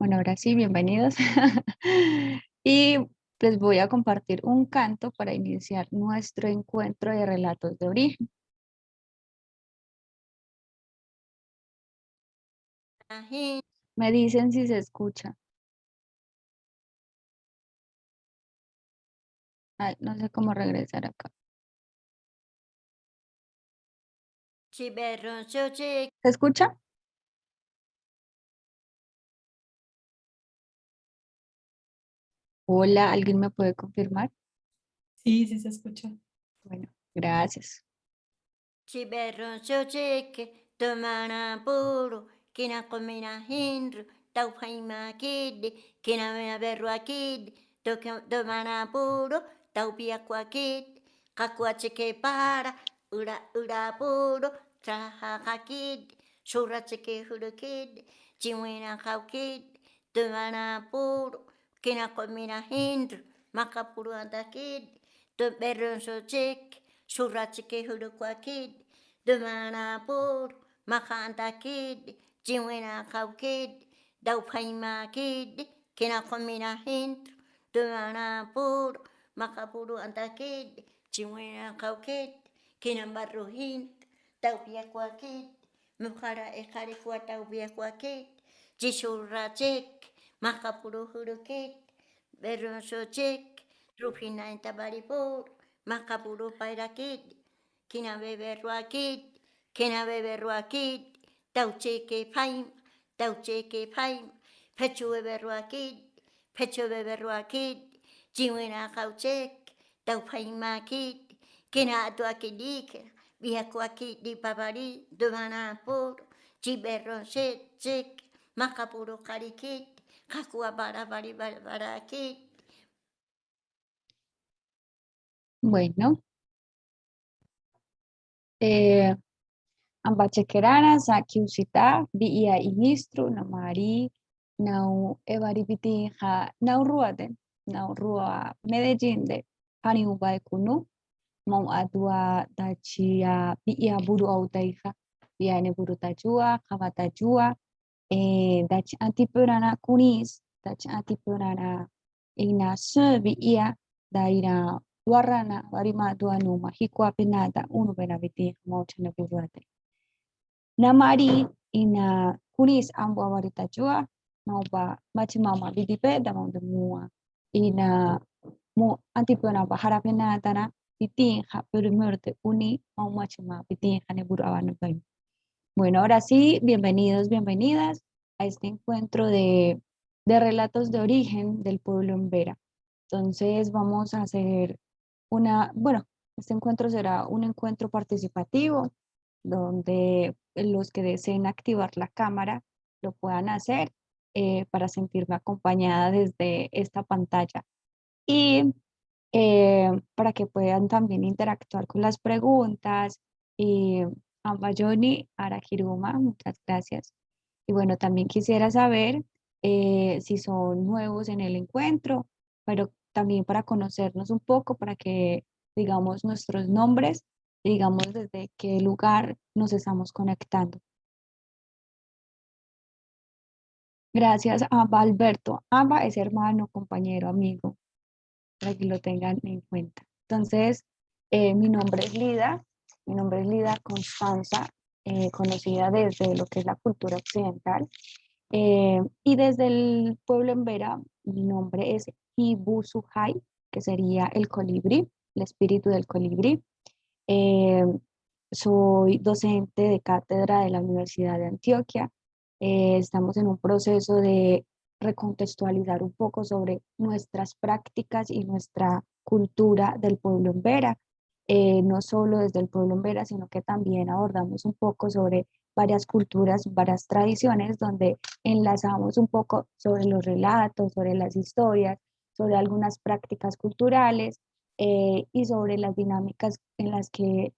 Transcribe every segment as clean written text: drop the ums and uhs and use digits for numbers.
Bueno, ahora sí, bienvenidos. Y les voy a compartir un canto para iniciar nuestro encuentro de relatos de origen. Ají, Me dicen si se escucha. Ay, no sé cómo regresar acá. ciberronzoche, ¿Se escucha? Hola, ¿alguien me puede confirmar? Sí, sí se escucha. Bueno, gracias. ciberronzoche, tomana puro, kina komina hindru, taupaima kid, kina mea berua kid, tomana puro, taupia kwa kid, kakuache para, ura puro, trahaha kid, shurache huru kid, chiwina kau kid, tomana puro, kina komina hindru, makapuru anda kid, berronzoche, shurache huru kwa kid, Dumana pur, makanta kid, jiwena kau kid, daupaima kid, kina komina hint, dumana pur, makapuru anta kid, jiwena kau kid, kina barro hint, daupia kwa kid, mukara ekari kwa daupia kwa kid, jishura chek, makapuru huru kid, beronso chek, rufina intabaripur, makapuru paira kid, kina bebe ruakit, kina bebe ruakit, tauche que paim, pecho bebe ruakit, jiwina kauchek, tau paimakit, kina atuakidik, via kuakit di papari, dumana pur, jiberon chek, makapuro karikit, kakua barakit. Bueno, eh, ambachekerana, saki usita, biia inistru, namari, nau evaripitiha, nau ruaden, nau rua Medellín de Haniuba kunu, mau adua dachia biia buru autaiha, biane buru tajua, kava tajua, dachi antipurana kunis, dachi antipurana ina sövi ia, daira warrana, warima duanuma, hikwa penada, unu benaviti, mauchana buruate. Namari ina kunis ambo awarita jua mauba machi mama bidipe da mau mua ina mu antipona ba harapena tana pitin ja pero muerte uni mau machi ma pitin ja ne buru awan baim. Bueno, ahora sí, bienvenidos, bienvenidas a este encuentro de relatos de origen del pueblo en Vera. Entonces vamos a hacer bueno, este encuentro será un encuentro participativo donde los que deseen activar la cámara lo puedan hacer para sentirme acompañada desde esta pantalla y para que puedan también interactuar con las preguntas. Y Ambayoni Arajiruma, muchas gracias. Y bueno, también quisiera saber si son nuevos en el encuentro, pero también para conocernos un poco, para que digamos nuestros nombres, digamos desde qué lugar nos estamos conectando. Gracias a Amba Alberto. Amba es hermano, compañero, amigo, para que lo tengan en cuenta. Entonces, mi nombre es Lida Constanza, conocida desde lo que es la cultura occidental. Y desde el pueblo en Vera, mi nombre es Ibu Suhai, que sería el colibrí, el espíritu del colibrí. Eh, Soy docente de cátedra de la Universidad de Antioquia. Estamos en un proceso de recontextualizar un poco sobre nuestras prácticas y nuestra cultura del pueblo en Vera. No solo desde el pueblo en Vera, sino que también abordamos un poco sobre varias culturas, varias tradiciones, donde enlazamos un poco sobre los relatos, sobre las historias, sobre algunas prácticas culturales y sobre las dinámicas en las que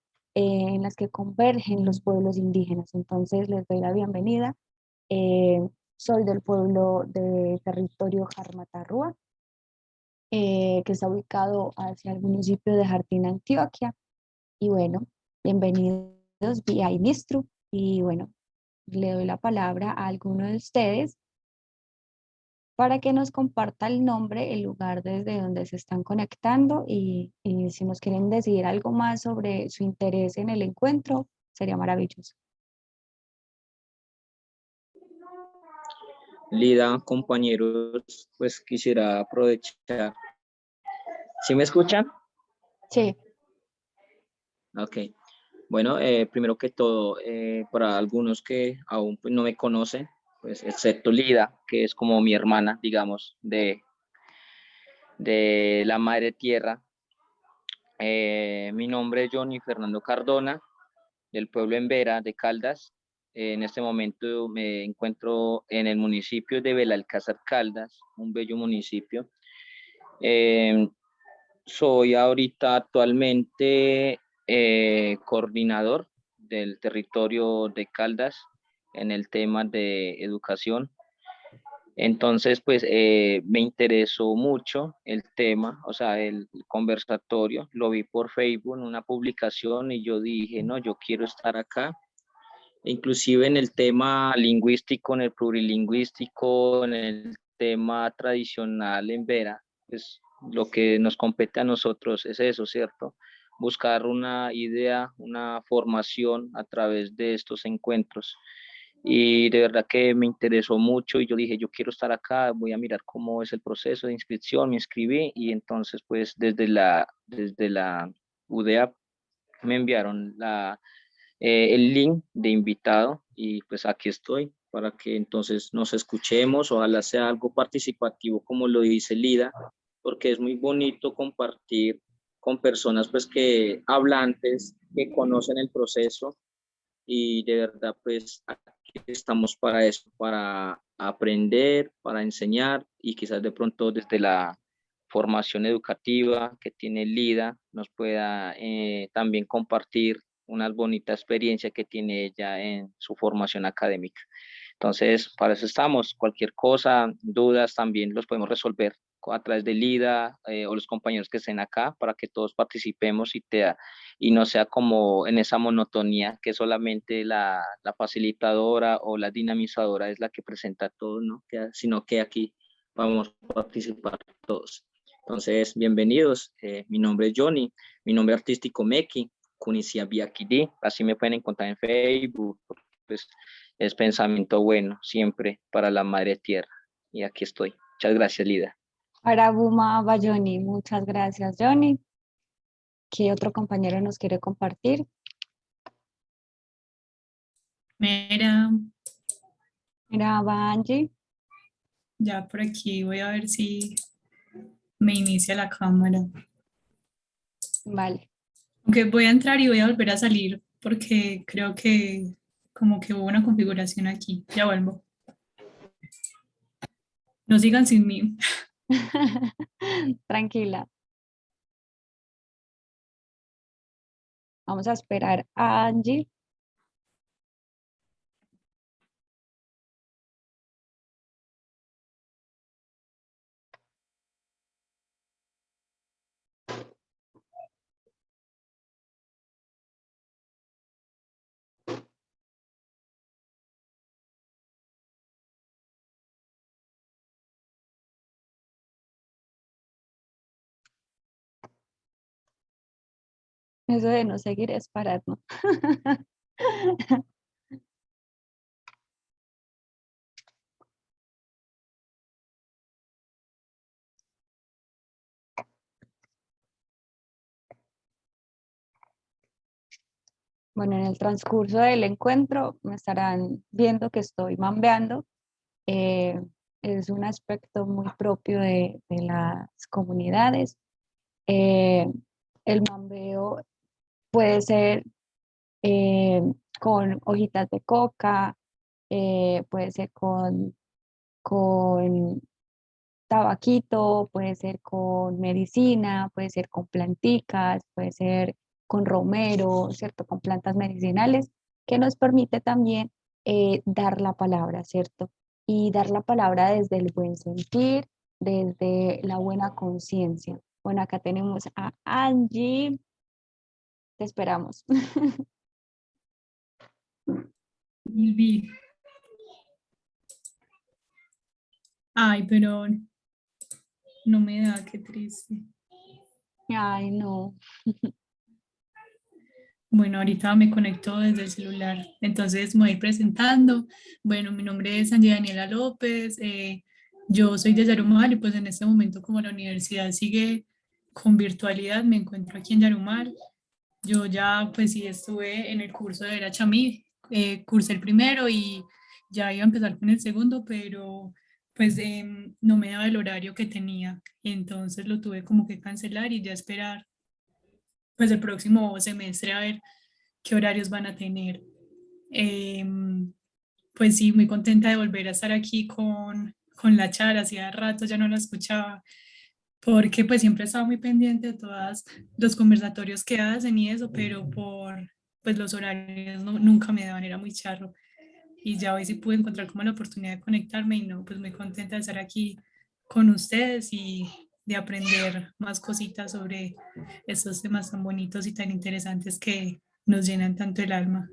convergen los pueblos indígenas. Entonces les doy la bienvenida. Eh, Soy del pueblo de territorio Jarmatarrúa, que está ubicado hacia el municipio de Jardín, Antioquia. Y bueno, bienvenidos vía Inistru. Y bueno, le doy la palabra a alguno de ustedes para que nos comparta el nombre, el lugar desde donde se están conectando y si nos quieren decir algo más sobre su interés en el encuentro, sería maravilloso. Lida, compañeros, pues quisiera aprovechar. ¿Sí me escuchan? Sí, Ok. Bueno, primero que todo, para algunos que aún pues, no me conocen, pues excepto Lida, que es como mi hermana, digamos, de la madre tierra. Mi nombre es Johnny Fernando Cardona, del pueblo Embera de Caldas. En este momento me encuentro en el municipio de Belalcázar Caldas, un bello municipio. Eh, Soy ahorita actualmente coordinador del territorio de Caldas en el tema de educación. Entonces, pues me interesó mucho el tema, o sea, el conversatorio, lo vi por Facebook en una publicación y yo dije, no, yo quiero estar acá. Inclusive en el tema lingüístico, en el plurilingüístico, en el tema tradicional en Vera, pues lo que nos compete a nosotros es eso, ¿cierto? Buscar una idea, una formación a través de estos encuentros. Y de verdad que me interesó mucho y yo dije, yo quiero estar acá, voy a mirar cómo es el proceso de inscripción, me inscribí y entonces pues desde la UDEA me enviaron el link de invitado y pues aquí estoy para que entonces nos escuchemos, ojalá sea algo participativo como lo dice Lida, porque es muy bonito compartir con personas pues que hablantes, que conocen el proceso y de verdad pues aquí estamos para eso, para aprender, para enseñar y quizás de pronto desde la formación educativa que tiene Lida nos pueda también compartir una bonita experiencia que tiene ella en su formación académica. Entonces, para eso estamos. Cualquier cosa, dudas, también los podemos resolver a través de Lida o los compañeros que estén acá para que todos participemos y no sea como en esa monotonía que solamente la facilitadora o la dinamizadora es la que presenta todo, ¿no? Sino que aquí vamos a participar todos. Entonces, bienvenidos. Mi nombre es Johnny, mi nombre artístico Meki, Kunisia Biakidi, así me pueden encontrar en Facebook, pues es pensamiento bueno siempre para la madre tierra. Y aquí estoy. Muchas gracias, Lida. para Buma Bayoni, muchas gracias, Johnny. ¿Qué otro compañero nos quiere compartir? Mira, Mira, va Angie. ya por aquí voy a ver si me inicia la cámara. Vale. Aunque voy a entrar y voy a volver a salir porque creo que como que hubo una configuración aquí. Ya vuelvo. No sigan sin mí. Tranquila. Vamos a esperar a Angie. Eso de no seguir es parar, ¿no? Bueno, en el transcurso del encuentro me estarán viendo que estoy mambeando. Eh, es un aspecto muy propio de las comunidades. Eh, el mambeo puede ser eh, con hojitas de coca, puede ser con tabaquito, puede ser con medicina, puede ser con planticas, puede ser con romero, ¿cierto? Con plantas medicinales, que nos permite también dar la palabra, ¿cierto? Y dar la palabra desde el buen sentir, desde la buena conciencia. Bueno, acá tenemos a Angie. Te esperamos. Silvi, Ay, pero no me da, qué triste. Ay, no. Bueno, ahorita me conecto desde el celular, entonces me voy presentando. Bueno, mi nombre es Angie Daniela López, yo soy de Yarumal y pues en este momento como la universidad sigue con virtualidad, me encuentro aquí en Yarumal. Yo ya pues sí estuve en el curso de Era Chamí, cursé el primero y ya iba a empezar con el segundo, pero pues no me daba el horario que tenía, entonces lo tuve como que cancelar y ya esperar pues el próximo semestre a ver qué horarios van a tener. Pues sí, muy contenta de volver a estar aquí con la Chara, hacía rato ya no la escuchaba, porque pues siempre estaba muy pendiente de todos los conversatorios que hacen y eso, pero por pues los horarios nunca me daban, era muy charro. Y ya hoy sí pude encontrar como la oportunidad de conectarme y no, pues muy contenta de estar aquí con ustedes y de aprender más cositas sobre estos temas tan bonitos y tan interesantes que nos llenan tanto el alma.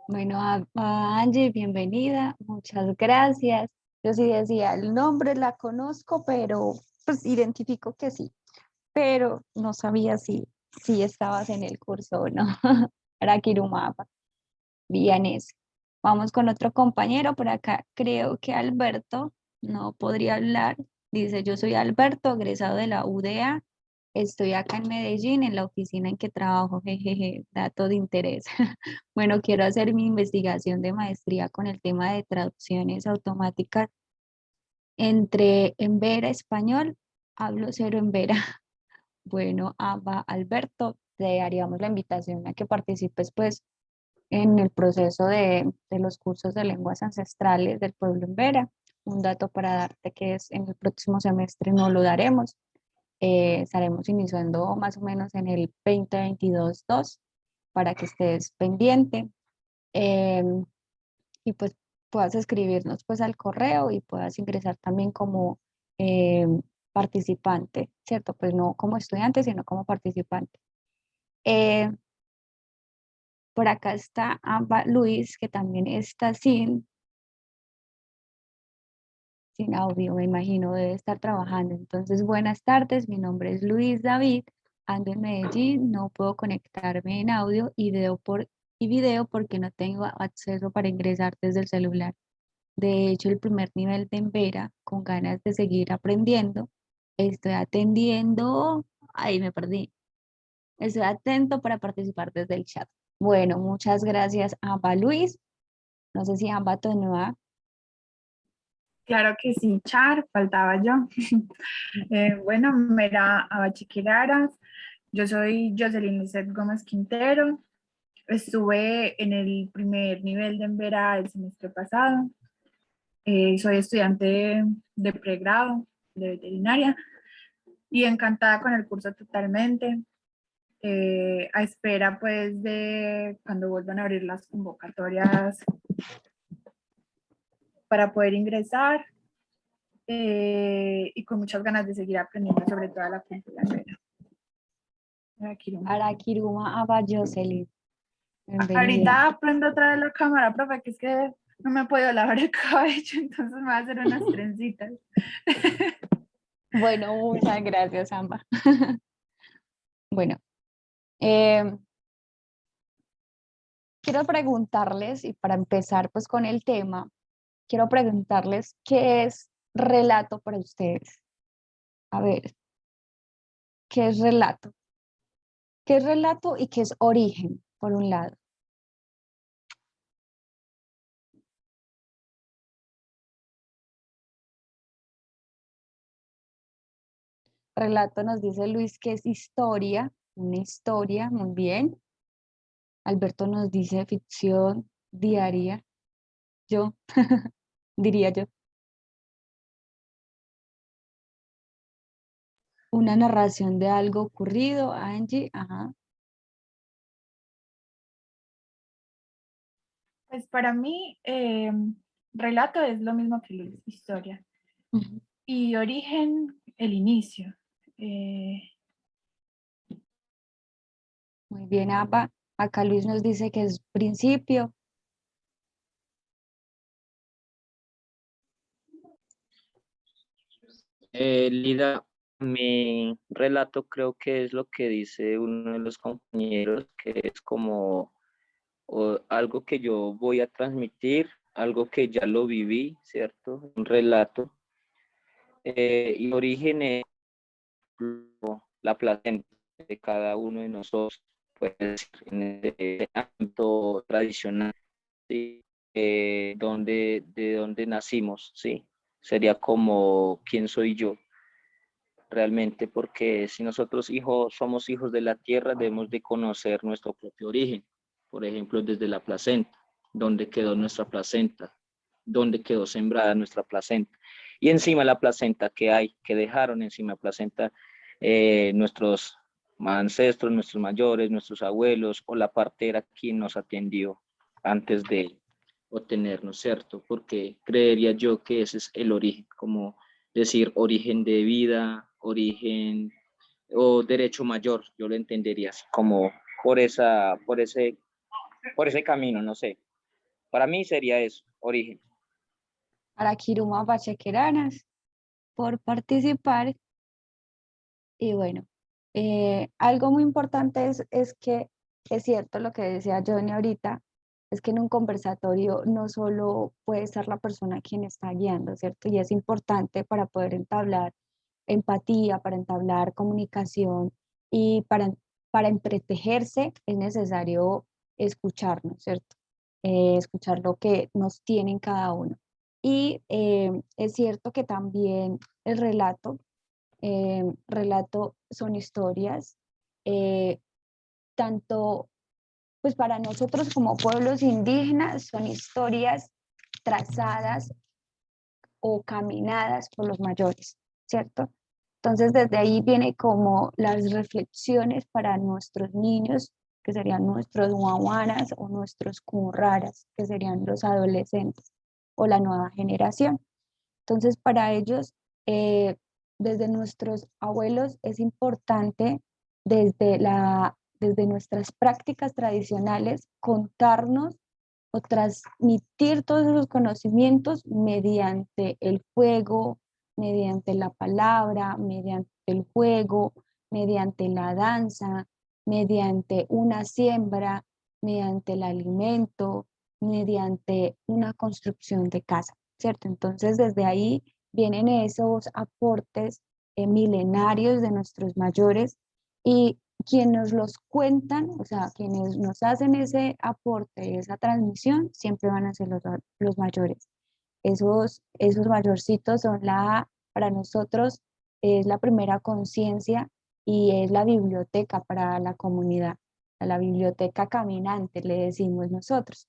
Bueno, a Angie, bienvenida, muchas gracias. Yo sí decía, el nombre la conozco, pero pues identifico que sí, pero no sabía si estabas en el curso o no. Araquirumapa, Villanés. Vamos con otro compañero por acá. Creo que Alberto no podría hablar. Dice, yo soy Alberto, egresado de la UDA. Estoy acá en Medellín, en la oficina en que trabajo. Jejeje, dato de interés. Bueno, quiero hacer mi investigación de maestría con el tema de traducciones automáticas entre Embera español. Hablo cero Embera. Bueno, Alberto, te haríamos la invitación a que participes pues en el proceso de los cursos de lenguas ancestrales del pueblo Embera. Un dato para darte que es en el próximo semestre no lo daremos. Estaremos iniciando más o menos en el 2022-2 para que estés pendiente y pues puedas escribirnos pues al correo y puedas ingresar también como eh, participante, ¿cierto? Pues no como estudiante, sino como participante. Eh, por acá está Luis, que también está sin audio, me imagino, debe estar trabajando. Entonces, buenas tardes, mi nombre es Luis David, ando en Medellín, no puedo conectarme en audio y video porque no tengo acceso para ingresar desde el celular. De hecho, el primer nivel de Embera, con ganas de seguir aprendiendo, estoy atendiendo, ahí me perdí, estoy atento para participar desde el chat. Bueno, muchas gracias, Amba Luis. No sé si Amba Tonoa. Claro que sí, Char, faltaba yo. Bueno, Mera Abachiquiraras, yo soy Jocelyn Lizeth Gómez Quintero, estuve en el primer nivel de Embera el semestre pasado, soy estudiante de pregrado de veterinaria y encantada con el curso totalmente, a espera pues de cuando vuelvan a abrir las convocatorias para poder ingresar. Y con muchas ganas de seguir aprendiendo sobre toda la cultura negra. Araquiruma Aba Jocelyn. Bienvenida. Ahorita prendo otra vez la cámara, profe, que es que no me puedo lavar el cabello, entonces me voy a hacer unas trencitas. Bueno, muchas gracias, Amba. Bueno, eh, quiero preguntarles, y para empezar pues con el tema, quiero preguntarles qué es relato para ustedes. A ver, ¿qué es relato? ¿Qué es relato y qué es origen, por un lado? Relato nos dice Luis que es historia, una historia, muy bien. Alberto nos dice ficción diaria, yo diría yo. Una narración de algo ocurrido, Angie, ajá. Pues para mí, relato es lo mismo que historia. Ujú. Y origen, el inicio. Eh, Muy bien, Apa. Acá Luis nos dice que es principio. Lida, mi relato creo que es lo que dice uno de los compañeros, que es como algo que yo voy a transmitir, algo que ya lo viví, ¿cierto? Un relato. Y origen es la placenta de cada uno de nosotros, pues en el ámbito tradicional, ¿sí? De donde nacimos, ¿sí? Sería como quién soy yo realmente, porque si nosotros somos hijos de la tierra, debemos de conocer nuestro propio origen, por ejemplo, desde la placenta, dónde quedó nuestra placenta, dónde quedó sembrada nuestra placenta, y encima de la placenta que hay, que dejaron encima de la placenta nuestros ancestros, nuestros mayores, nuestros abuelos, o la partera quien nos atendió antes de obtenernos, ¿cierto? Porque creería yo que ese es el origen, como decir origen de vida, origen o derecho mayor, yo lo entendería así, como por ese camino, no sé. Para mí sería eso, origen. Para Kiruma Bachequeranas por participar. Y bueno, algo muy importante es que es cierto lo que decía Johnny ahorita, es que en un conversatorio no solo puede ser la persona quien está guiando, ¿cierto? Y es importante para poder entablar empatía, para entablar comunicación y para entretejerse es necesario escucharnos, ¿cierto? Escuchar lo que nos tienen cada uno. Y es cierto que también el relato son historias, eh, tanto pues para nosotros como pueblos indígenas son historias trazadas o caminadas por los mayores, ¿cierto? Entonces desde ahí viene como las reflexiones para nuestros niños, que serían nuestros guaguanas o nuestros curraras, que serían los adolescentes o la nueva generación. Entonces para ellos, desde nuestros abuelos es importante desde nuestras prácticas tradicionales contarnos o transmitir todos esos conocimientos mediante el fuego, mediante la palabra, mediante el juego, mediante la danza, mediante una siembra, mediante el alimento, mediante una construcción de casa, ¿cierto? Entonces desde ahí vienen esos aportes milenarios de nuestros mayores y quienes nos los cuentan, o sea, quienes nos hacen ese aporte, esa transmisión, siempre van a ser los mayores. Esos mayorcitos son para nosotros, es la primera conciencia y es la biblioteca para la comunidad, la biblioteca caminante, le decimos nosotros,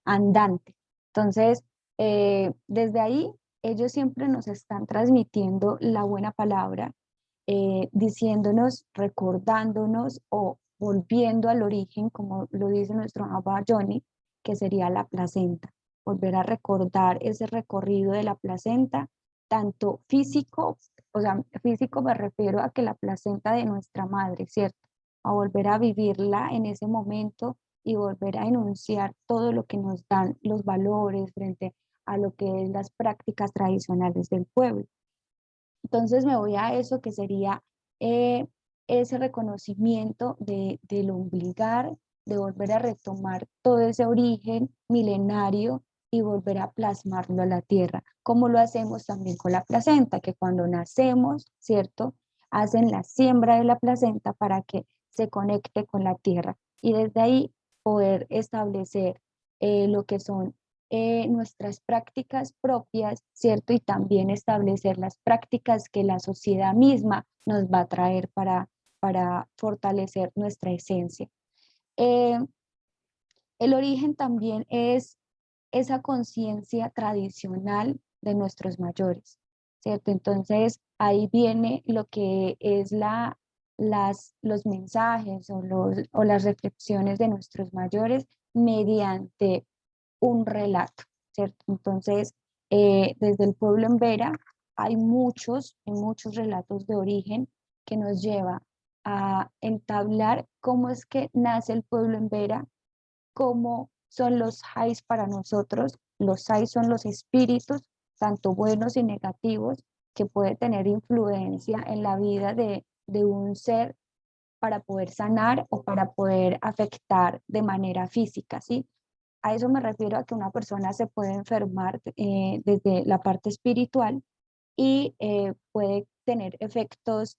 andante. Entonces, desde ahí, ellos siempre nos están transmitiendo la buena palabra, diciéndonos, recordándonos o volviendo al origen, como lo dice nuestro Abba Johnny, que sería la placenta. Volver a recordar ese recorrido de la placenta, tanto físico, o sea, físico me refiero a que la placenta de nuestra madre, ¿cierto? A volver a vivirla en ese momento y volver a enunciar todo lo que nos dan los valores frente a lo que es las prácticas tradicionales del pueblo. Entonces me voy a eso que sería eh, ese reconocimiento del ombligar, de volver a retomar todo ese origen milenario y volver a plasmarlo a la tierra, como lo hacemos también con la placenta, que cuando nacemos, ¿cierto? Hacen la siembra de la placenta para que se conecte con la tierra y desde ahí poder establecer lo que son nuestras prácticas propias, ¿cierto? Y también establecer las prácticas que la sociedad misma nos va a traer para fortalecer nuestra esencia. Eh, el origen también es esa conciencia tradicional de nuestros mayores, ¿cierto? Entonces ahí viene lo que es los mensajes o las reflexiones de nuestros mayores mediante un relato, ¿cierto? Entonces, desde el pueblo en Vera hay muchos relatos de origen que nos lleva a entablar cómo es que nace el pueblo en Vera, cómo son los Jais para nosotros. Los Jais son los espíritus, tanto buenos y negativos, que puede tener influencia en la vida de un ser para poder sanar o para poder afectar de manera física, ¿sí? A eso me refiero, a que una persona se puede enfermar desde la parte espiritual y puede tener efectos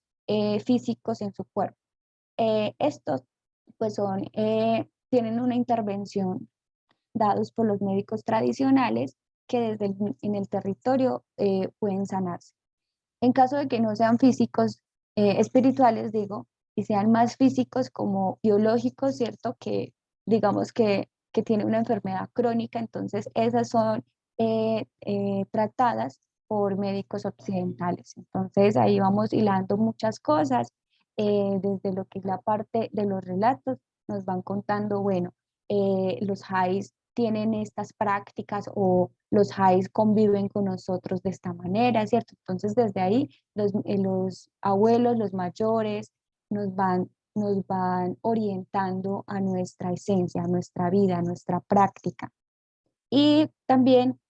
físicos en su cuerpo. Estos pues tienen una intervención dados por los médicos tradicionales que en el territorio pueden sanarse. En caso de que no sean físicos, espirituales digo, y sean más físicos como biológicos, ¿cierto? Que digamos que tiene una enfermedad crónica, entonces esas son tratadas por médicos occidentales. Entonces ahí vamos hilando muchas cosas, desde lo que es la parte de los relatos, nos van contando, bueno, los Hais tienen estas prácticas o los Hais conviven con nosotros de esta manera, ¿cierto? Entonces desde ahí los abuelos, los mayores, nos van orientando a nuestra esencia, a nuestra vida, a nuestra práctica. Y también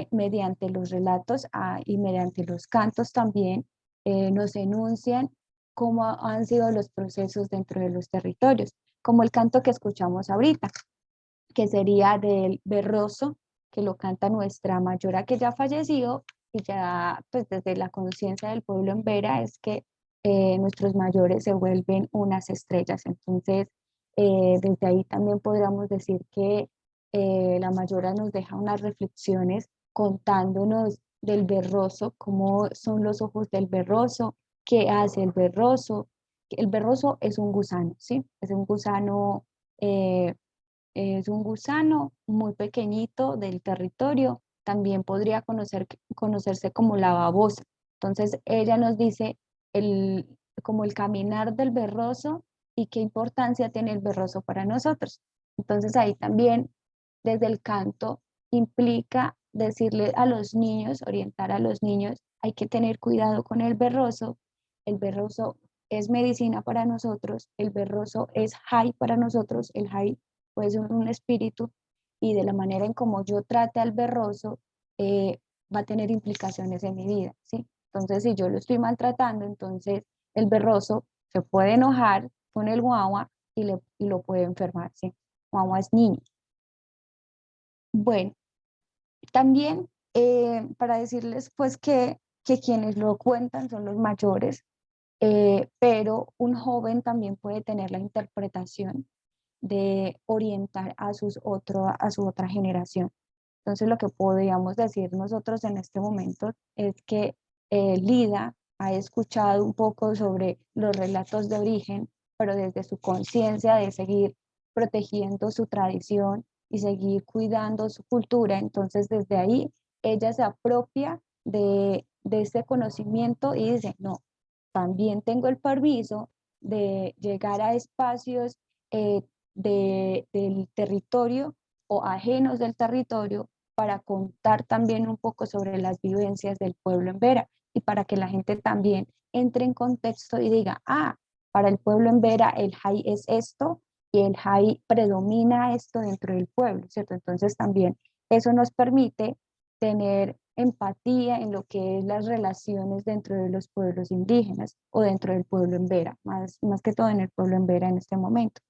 mediante los relatos y mediante los cantos también nos enuncian cómo han sido los procesos dentro de los territorios, como el canto que escuchamos ahorita, que sería del berroso, que lo canta nuestra mayora que ya falleció, y ya pues desde la conciencia del pueblo en Vera es que nuestros mayores se vuelven unas estrellas. Entonces, desde ahí también podríamos decir que la mayora nos deja unas reflexiones contándonos del berroso, cómo son los ojos del berroso, qué hace el berroso. El berroso es un gusano, ¿sí? Es un gusano eh, es un gusano muy pequeñito del territorio, también podría conocerse como la babosa. Entonces ella nos dice como el caminar del berroso y qué importancia tiene el berroso para nosotros. Entonces ahí también desde el canto implica decirle a los niños, orientar a los niños, hay que tener cuidado con el berroso es medicina para nosotros, el berroso es Hay para nosotros, el Hay puede ser un espíritu, y de la manera en como yo trate al berroso va a tener implicaciones en mi vida, ¿sí? Entonces, si yo lo estoy maltratando, entonces el berroso se puede enojar con el guagua y lo puede enfermar, ¿sí? Guagua es niño. Bueno, también para decirles pues que quienes lo cuentan son los mayores, pero un joven también puede tener la interpretación de orientar a su otra generación. Entonces, lo que podríamos decir nosotros en este momento es que Lida ha escuchado un poco sobre los relatos de origen, pero desde su conciencia de seguir protegiendo su tradición y seguir cuidando su cultura. Entonces, desde ahí, ella se apropia de ese conocimiento y dice, no, también tengo el permiso de llegar a espacios eh, del territorio o ajenos del territorio para contar también un poco sobre las vivencias del pueblo en Vera y para que la gente también entre en contexto y diga, ah, para el pueblo en Vera el Jai es esto y el Jai predomina esto dentro del pueblo, ¿cierto? Entonces también eso nos permite tener empatía en lo que es las relaciones dentro de los pueblos indígenas o dentro del pueblo en Vera, más que todo en el pueblo en Vera en este momento.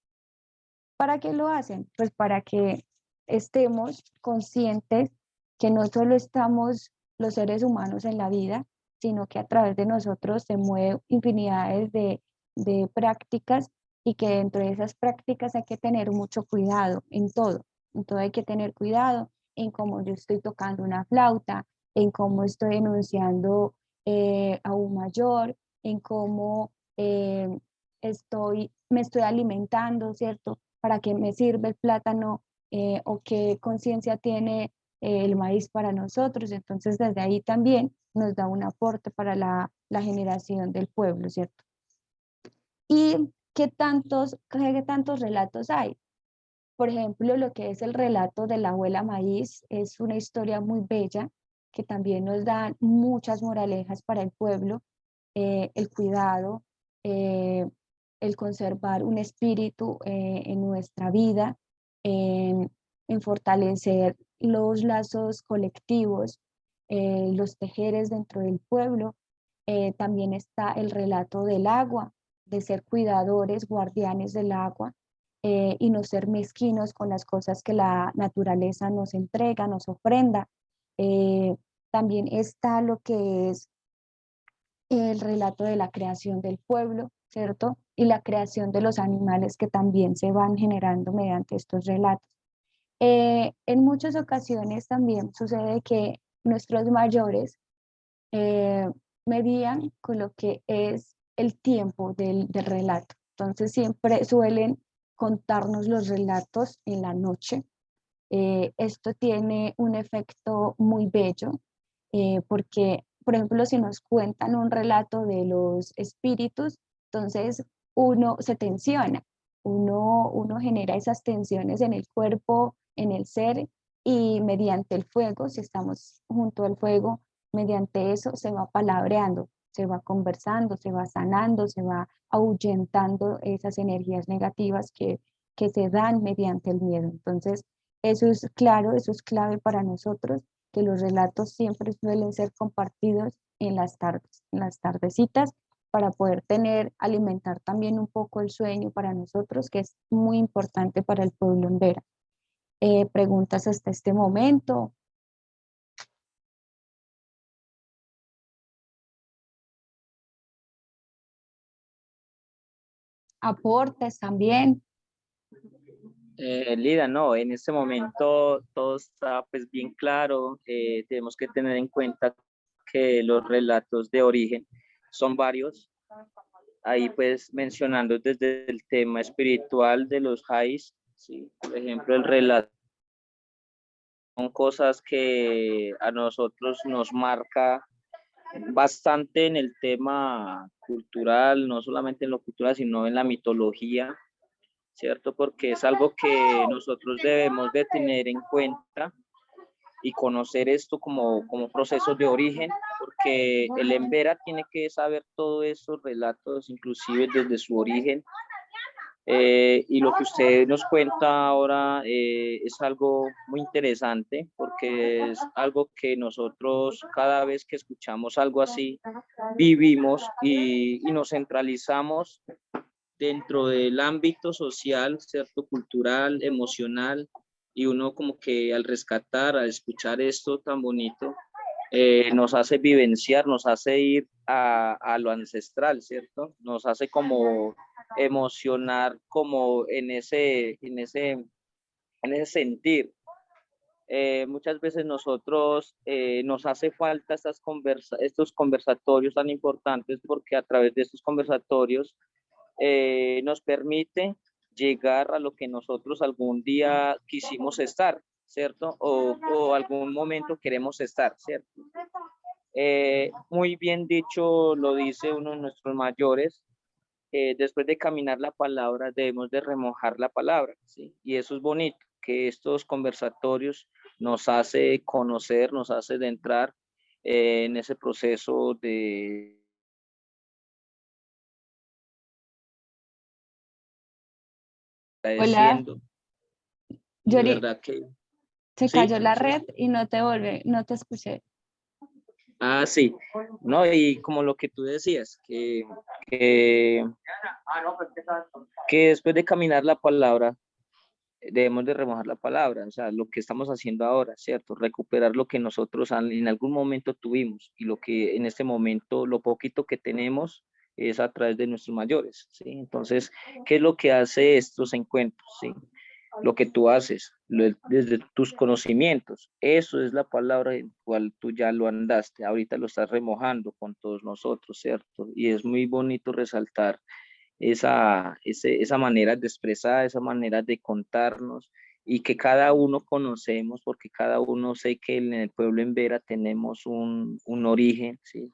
¿Para qué lo hacen? Pues para que estemos conscientes que no solo estamos los seres humanos en la vida, sino que a través de nosotros se mueven infinidades de prácticas y que dentro de esas prácticas hay que tener mucho cuidado en todo. En todo hay que tener cuidado en cómo yo estoy tocando una flauta, en cómo estoy enunciando a un mayor, en cómo me estoy alimentando, ¿cierto? Para qué me sirve el plátano o qué conciencia tiene el maíz para nosotros. Entonces, desde ahí también nos da un aporte para la generación del pueblo, ¿cierto? ¿Y qué tantos relatos hay? Por ejemplo, lo que es el relato de la abuela Maíz es una historia muy bella que también nos da muchas moralejas para el pueblo, el cuidado, eh, el conservar un espíritu en nuestra vida, en, en fortalecer los lazos colectivos, los tejeres dentro del pueblo. También está el relato del agua, de ser cuidadores, guardianes del agua, y no ser mezquinos con las cosas que la naturaleza nos entrega, nos ofrenda. También está lo que es el relato de la creación del pueblo, ¿cierto? Y la creación de los animales que también se van generando mediante estos relatos. En muchas ocasiones también sucede que nuestros mayores eh, medían con lo que es el tiempo del relato. Entonces siempre suelen contarnos los relatos en la noche. Esto tiene un efecto muy bello porque, por ejemplo, si nos cuentan un relato de los espíritus, entonces uno se tensiona, uno genera esas tensiones en el cuerpo, en el ser, y mediante el fuego, si estamos junto al fuego, mediante eso se va palabreando, se va conversando, se va sanando, se va ahuyentando esas energías negativas que se dan mediante el miedo. Entonces, eso es claro, eso es clave para nosotros, que los relatos siempre suelen ser compartidos en las tardes, en las tardecitas, para poder tener, alimentar también un poco el sueño para nosotros, que es muy importante para el pueblo en Vera. Preguntas hasta este momento. Aportes también. Lida, no, en este momento todo está pues bien claro. Tenemos que tener en cuenta que los relatos de origen son varios. Ahí pues mencionando desde el tema espiritual de los Jais, ¿sí? Por ejemplo, el relato son cosas que a nosotros nos marca bastante en el tema cultural, no solamente en lo cultural, sino en la mitología, ¿cierto? Porque es algo que nosotros debemos de tener en cuenta y conocer esto como procesos de origen, porque el Embera tiene que saber todos esos relatos, inclusive desde su origen. Y lo que usted nos cuenta ahora es algo muy interesante, porque es algo que nosotros cada vez que escuchamos algo así, vivimos y nos centralizamos dentro del ámbito social, cierto, cultural, emocional, y uno como que al rescatar, al escuchar esto tan bonito, nos hace vivenciar, nos hace ir a lo ancestral, ¿cierto? Nos hace como emocionar como en ese sentir. Muchas veces nosotros nos hace falta estos conversatorios tan importantes, porque a través de estos conversatorios nos permite llegar a lo que nosotros algún día quisimos estar, ¿cierto? O algún momento queremos estar, ¿cierto? Muy bien dicho, lo dice uno de nuestros mayores, después de caminar la palabra debemos de remojar la palabra, ¿sí? Y eso es bonito, que estos conversatorios nos hace conocer, nos hace de entrar en ese proceso de Hola, agradeciendo, y de Yori, verdad que se sí, cayó la sí. red y no te volví, no te escuché. Ah, sí, no, y como lo que tú decías, que, que después de caminar la palabra, debemos de remojar la palabra, o sea, lo que estamos haciendo ahora, ¿cierto? Recuperar lo que nosotros en algún momento tuvimos y lo que en este momento, lo poquito que tenemos es a través de nuestros mayores, ¿sí? Entonces, ¿qué es lo que hace estos encuentros, sí? Lo que tú haces, desde tus conocimientos, eso es la palabra en cual tú ya lo andaste, ahorita lo estás remojando con todos nosotros, ¿cierto? Y es muy bonito resaltar esa manera de expresar, esa manera de contarnos, y que cada uno conocemos, porque cada uno sé que en el pueblo en Vera tenemos un origen, ¿sí?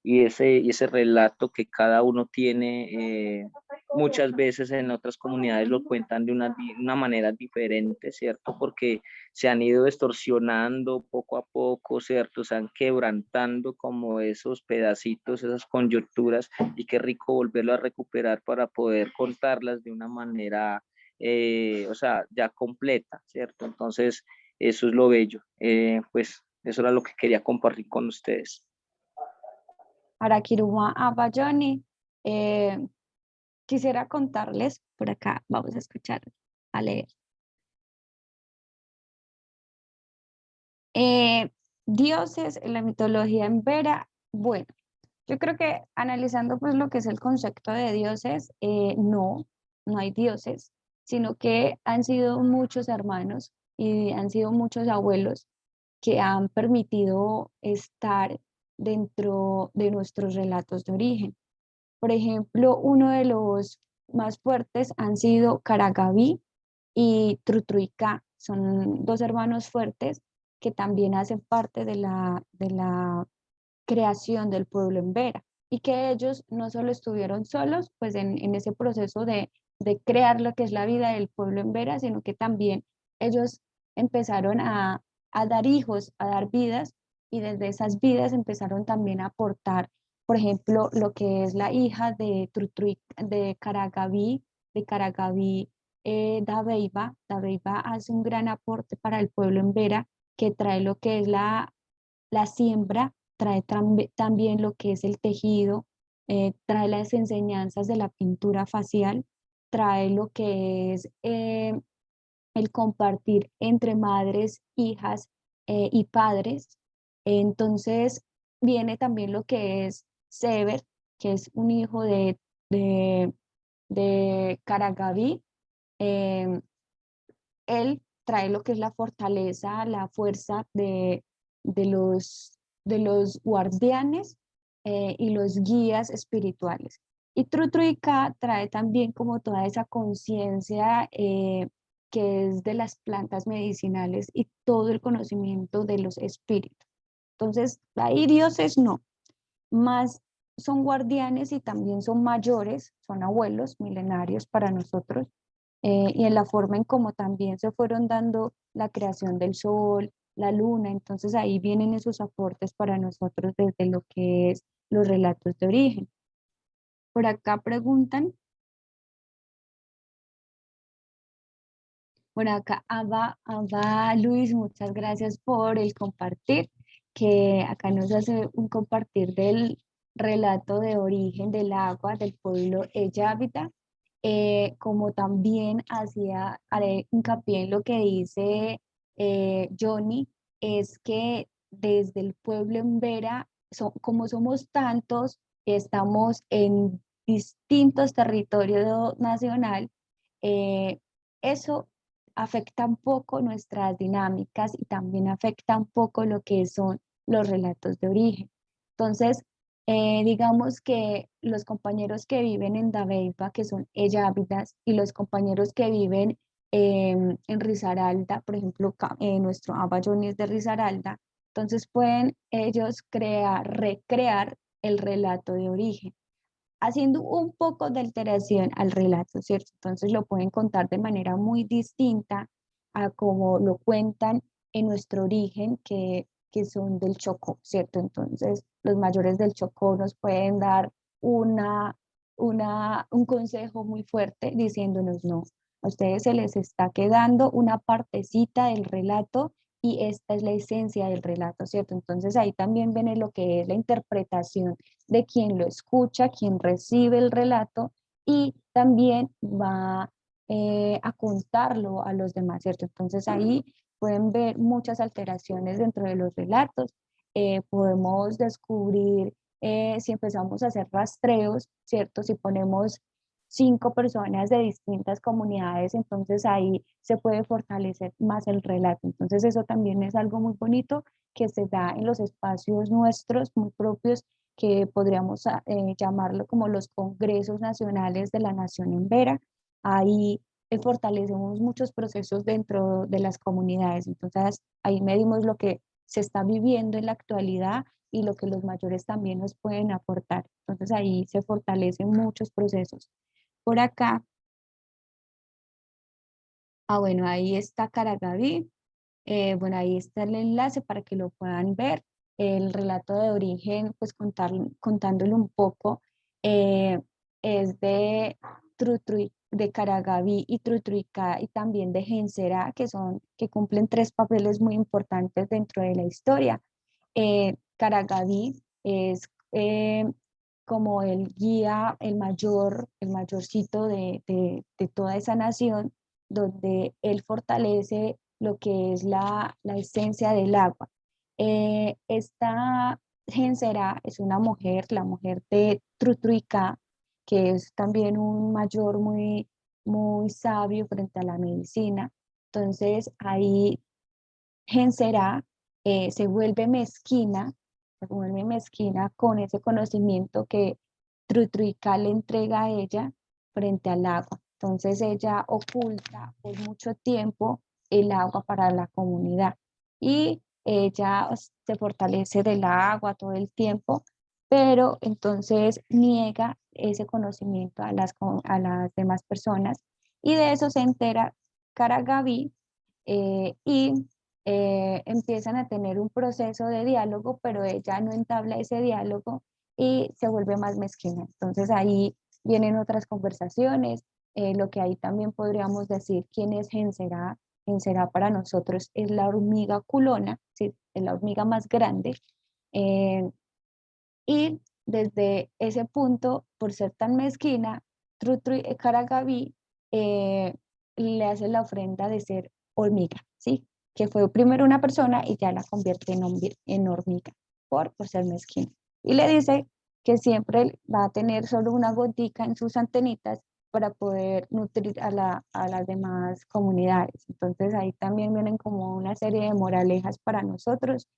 Y ese relato que cada uno tiene, muchas veces en otras comunidades lo cuentan de una manera diferente, ¿cierto? Porque se han ido distorsionando poco a poco, ¿cierto? Se han quebrantando como esos pedacitos, esas coyunturas, y qué rico volverlo a recuperar para poder contarlas de una manera, o sea, ya completa, ¿cierto? Entonces, eso es lo bello. Pues Eso era lo que quería compartir con ustedes. Arakiruma Abayoni. Quisiera contarles, por acá vamos a escuchar, a leer. Dioses en la mitología en Vera. Bueno, yo creo que analizando pues lo que es el concepto de dioses, no hay dioses, sino que han sido muchos hermanos y han sido muchos abuelos que han permitido estar dentro de nuestros relatos de origen. Por ejemplo, uno de los más fuertes han sido Karagaví y Trutruica. Son dos hermanos fuertes que también hacen parte de la creación del pueblo en Vera y que ellos no solo estuvieron solos pues en ese proceso de crear lo que es la vida del pueblo en Vera, sino que también ellos empezaron a dar hijos, a dar vidas y desde esas vidas empezaron también a aportar, por ejemplo, lo que es la hija de Karagaví, Dabeiba. Dabeiba hace un gran aporte para el pueblo en Vera que trae lo que es la siembra, trae también lo que es el tejido, trae las enseñanzas de la pintura facial, trae lo que es el compartir entre madres, hijas y padres. Entonces viene también lo que es Sever, que es un hijo de, de Karagaví. eh, Él trae lo que es la fortaleza, la fuerza de de los guardianes y los guías espirituales. Y Trutruica trae también como toda esa conciencia que es de las plantas medicinales y todo el conocimiento de los espíritus. Entonces, ahí dioses no, más son guardianes y también son mayores, son abuelos milenarios para nosotros, y en la forma en cómo también se fueron dando la creación del sol, la luna, entonces ahí vienen esos aportes para nosotros desde lo que es los relatos de origen. Por acá preguntan, por acá Ava Luis, muchas gracias por el compartir, que acá nos hace un compartir del relato de origen del agua del pueblo Eyávita. Como también haré hincapié en lo que dice Johnny, es que desde el pueblo en Vera, como somos tantos, estamos en distintos territorios nacional, eh, eso afecta un poco nuestras dinámicas y también afecta un poco lo que son los relatos de origen. Entonces, digamos que los compañeros que viven en Dabeiba, que son Eyávidas, y los compañeros que viven en Risaralda, por ejemplo, nuestro Abayón es de Risaralda, entonces pueden ellos recrear el relato de origen, haciendo un poco de alteración al relato, ¿cierto? Entonces lo pueden contar de manera muy distinta a como lo cuentan en nuestro origen, que son del Chocó, ¿cierto? Entonces los mayores del Chocó nos pueden dar un consejo muy fuerte diciéndonos no. A ustedes se les está quedando una partecita del relato y esta es la esencia del relato, ¿cierto? Entonces ahí también viene lo que es la interpretación de quien lo escucha, quien recibe el relato y también va a contarlo a los demás, ¿cierto? Entonces ahí pueden ver muchas alteraciones dentro de los relatos. Podemos descubrir si empezamos a hacer rastreos, ¿cierto? Si ponemos 5 personas de distintas comunidades, entonces ahí se puede fortalecer más el relato. Entonces eso también es algo muy bonito que se da en los espacios nuestros, muy propios, que podríamos llamarlo como los congresos nacionales de la Nación en Vera. Ahí fortalecemos muchos procesos dentro de las comunidades. Entonces ahí medimos lo que se está viviendo en la actualidad y lo que los mayores también nos pueden aportar. Entonces ahí se fortalecen muchos procesos. Por acá, bueno, ahí está Caragaví. Bueno, ahí está el enlace para que lo puedan ver. El relato de origen, pues contándolo un poco, eh, es de de Caragaví y Trutruicá y también de Genserá, que cumplen tres papeles muy importantes dentro de la historia. Caragaví es como el guía, el mayorcito de toda esa nación, donde él fortalece lo que es la esencia del agua. Esta Gensera es una mujer, la mujer de Trutruicá, que es también un mayor muy sabio frente a la medicina. Entonces ahí Gensera se vuelve mezquina con ese conocimiento que Trutruicá le entrega a ella frente al agua. Entonces ella oculta por mucho tiempo el agua para la comunidad y ella se fortalece del agua todo el tiempo, pero entonces niega ese conocimiento a las demás personas y de eso se entera Caragaví y empiezan a tener un proceso de diálogo, pero ella no entabla ese diálogo y se vuelve más mezquina. Entonces ahí vienen otras conversaciones, lo que ahí también podríamos decir quién es Gensera. Gensera para nosotros es la hormiga culona, ¿sí? Es la hormiga más grande. eh, y desde ese punto, por ser tan mezquina, Caragaví le hace la ofrenda de ser hormiga, ¿sí? Que fue primero una persona y ya la convierte en hormiga por ser mezquina. Y le dice que siempre va a tener solo una gotica en sus antenitas para poder nutrir a las demás comunidades. Entonces ahí también vienen como una serie de moralejas para nosotros,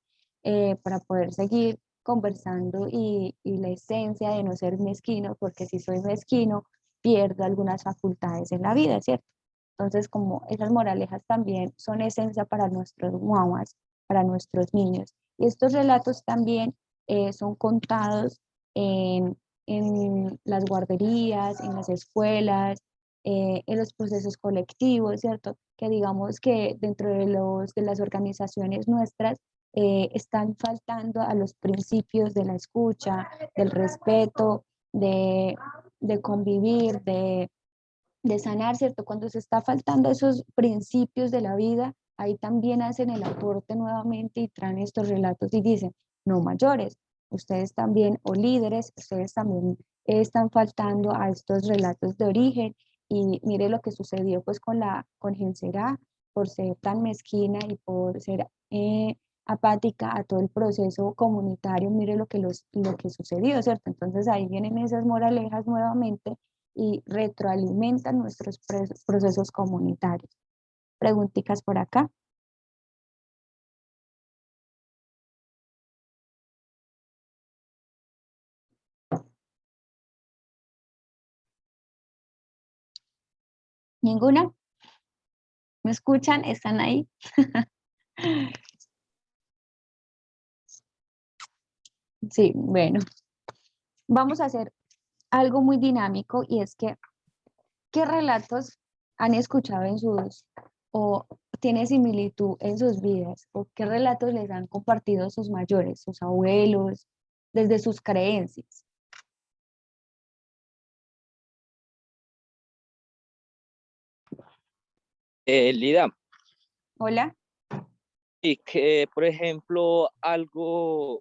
para poder seguir conversando y la esencia de no ser mezquino, porque si soy mezquino, pierdo algunas facultades en la vida, ¿cierto? Entonces, como esas moralejas también son esencia para nuestros guaguas, para nuestros niños. Y estos relatos también son contados en las guarderías, en las escuelas, en los procesos colectivos, ¿cierto? Que digamos que dentro de las organizaciones nuestras están faltando a los principios de la escucha, del respeto, de convivir, de sanar, ¿cierto? Cuando se está faltando esos principios de la vida, ahí también hacen el aporte nuevamente y traen estos relatos y dicen, no mayores, ustedes también, o líderes, ustedes también están faltando a estos relatos de origen y mire lo que sucedió pues con Gensera por ser tan mezquina y por ser apática a todo el proceso comunitario, mire lo que sucedió, ¿cierto? Entonces ahí vienen esas moralejas nuevamente y retroalimentan nuestros procesos comunitarios. Preguntitas por acá. ¿Ninguna? ¿Me escuchan? ¿Están ahí? Sí, bueno. Vamos a hacer algo muy dinámico y es que, ¿qué relatos han escuchado o tiene similitud en sus vidas? ¿O qué relatos les han compartido sus mayores, sus abuelos, desde sus creencias? Lida, Hola. y que, por ejemplo,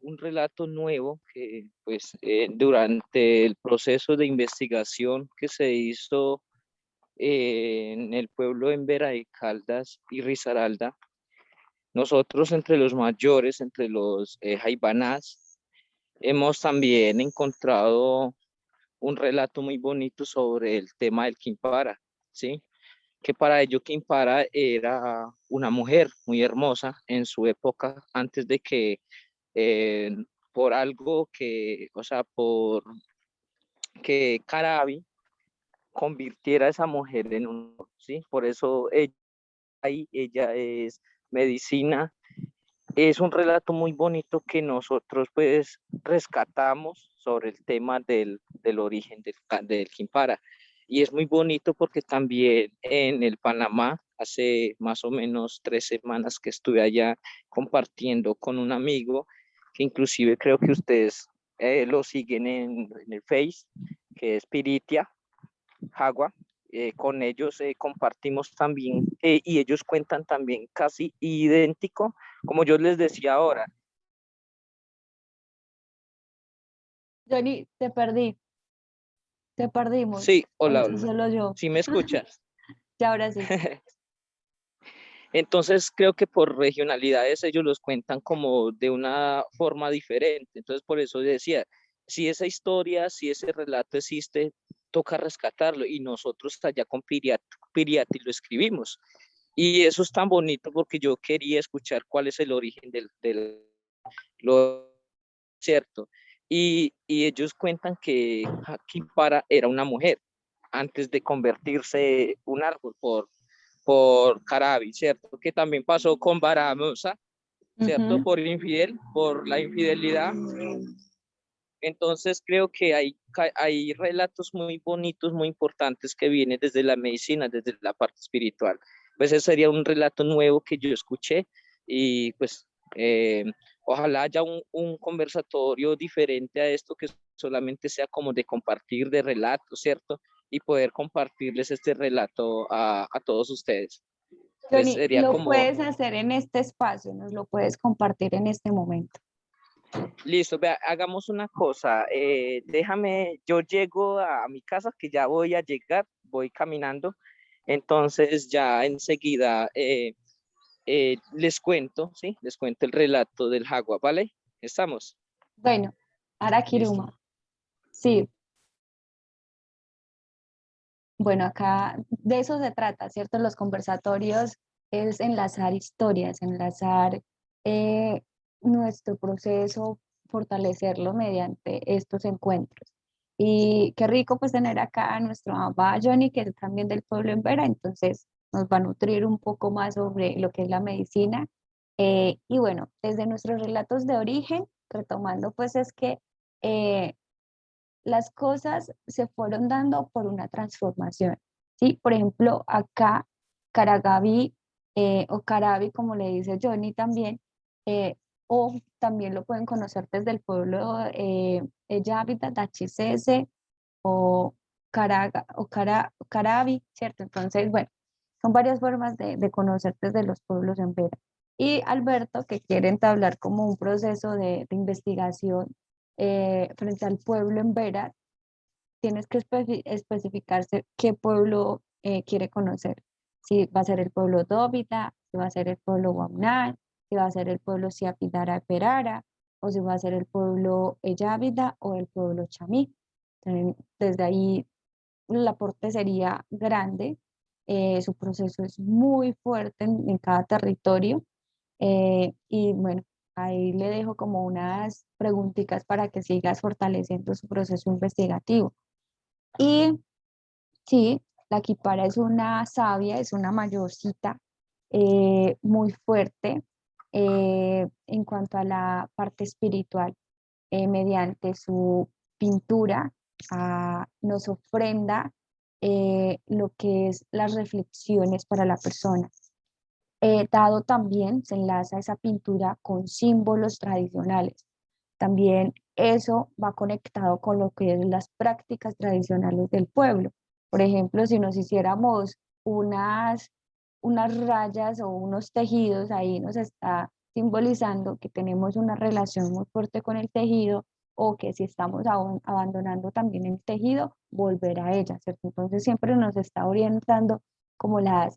un relato nuevo que, pues, durante el proceso de investigación que se hizo en el pueblo en Vera de Caldas y Risaralda, nosotros entre los mayores, entre los jaibanás, hemos también encontrado un relato muy bonito sobre el tema del Quimpara, ¿sí? Que para ello Quimpara era una mujer muy hermosa en su época, antes de que eh, por algo que, o sea, por que Carabi convirtiera a esa mujer en un, ¿sí? Por eso ella es medicina. Es un relato muy bonito que nosotros pues rescatamos sobre el tema del origen del Quimpara. Y es muy bonito porque también en el Panamá, hace más o menos 3 semanas que estuve allá compartiendo con un amigo, que inclusive creo que ustedes lo siguen en el Face, que es Piritia Jagua. con ellos compartimos también y ellos cuentan también casi idéntico, como yo les decía ahora. Johnny, te perdí, te perdimos. Sí, hola, O hola. solo yo. ¿Sí me escuchas? Y ahora sí. Entonces creo que por regionalidades ellos los cuentan como de una forma diferente. Entonces por eso decía, si esa historia, si ese relato existe, toca rescatarlo y nosotros allá con Piriati lo escribimos. Y eso es tan bonito porque yo quería escuchar cuál es el origen del lo cierto. Y ellos cuentan que Hakipara era una mujer antes de convertirse un árbol por Carabi, ¿cierto? Que también pasó con Baramosa, ¿cierto? Ujú. Por la infidelidad. Entonces creo que hay relatos muy bonitos, muy importantes que vienen desde la medicina, desde la parte espiritual. Pues ese sería un relato nuevo que yo escuché y pues ojalá haya un conversatorio diferente a esto que solamente sea como de compartir de relatos, ¿cierto? Y poder compartirles este relato a todos ustedes. Pues Johnny, sería lo como, puedes hacer en este espacio, nos lo puedes compartir en este momento. listo, vea, hagamos una cosa, déjame, yo llego a mi casa, que ya voy a llegar, voy caminando, entonces ya enseguida les cuento, ¿sí? Les cuento el relato del Jagua, ¿vale? ¿Estamos? Bueno, Listo. Arakiruma. Sí, bueno, acá de eso se trata, ¿cierto? Los conversatorios es enlazar historias, enlazar eh, nuestro proceso, fortalecerlo mediante estos encuentros. Y qué rico pues tener acá a nuestro papá Johnny, que es también del pueblo en Vera, entonces nos va a nutrir un poco más sobre lo que es la medicina. Y bueno, desde nuestros relatos de origen, retomando pues es que eh, las cosas se fueron dando por una transformación, ¿sí? Por ejemplo, acá Caragavi o Carabi, como le dice Johnny también, eh, o también lo pueden conocer desde el pueblo Yávita, Tachisese o, Carabi, ¿cierto? Entonces, bueno, son varias formas de conocer desde los pueblos en Vera. Y Alberto, que quiere entablar como un proceso de investigación frente al pueblo en Vera, tienes que especificarse qué pueblo quiere conocer. Si va a ser el pueblo Dóvita, si va a ser el pueblo Guamnal, si va a ser el pueblo Siapidara Perara, o si va a ser el pueblo Eyávida o el pueblo Chamí. Entonces, desde ahí el aporte sería grande, su proceso es muy fuerte en cada territorio y bueno, ahí le dejo como unas preguntitas para que sigas fortaleciendo su proceso investigativo. Y sí, la Kipara es una sabia, es una mayorcita muy fuerte en cuanto a la parte espiritual. Mediante su pintura nos ofrenda lo que es las reflexiones para la persona. Dado también se enlaza esa pintura con símbolos tradicionales. También eso va conectado con lo que es las prácticas tradicionales del pueblo. Por ejemplo, si nos hiciéramos unas rayas o unos tejidos, ahí nos está simbolizando que tenemos una relación muy fuerte con el tejido o que si estamos abandonando también el tejido, volver a ella, ¿cierto? Entonces siempre nos está orientando como la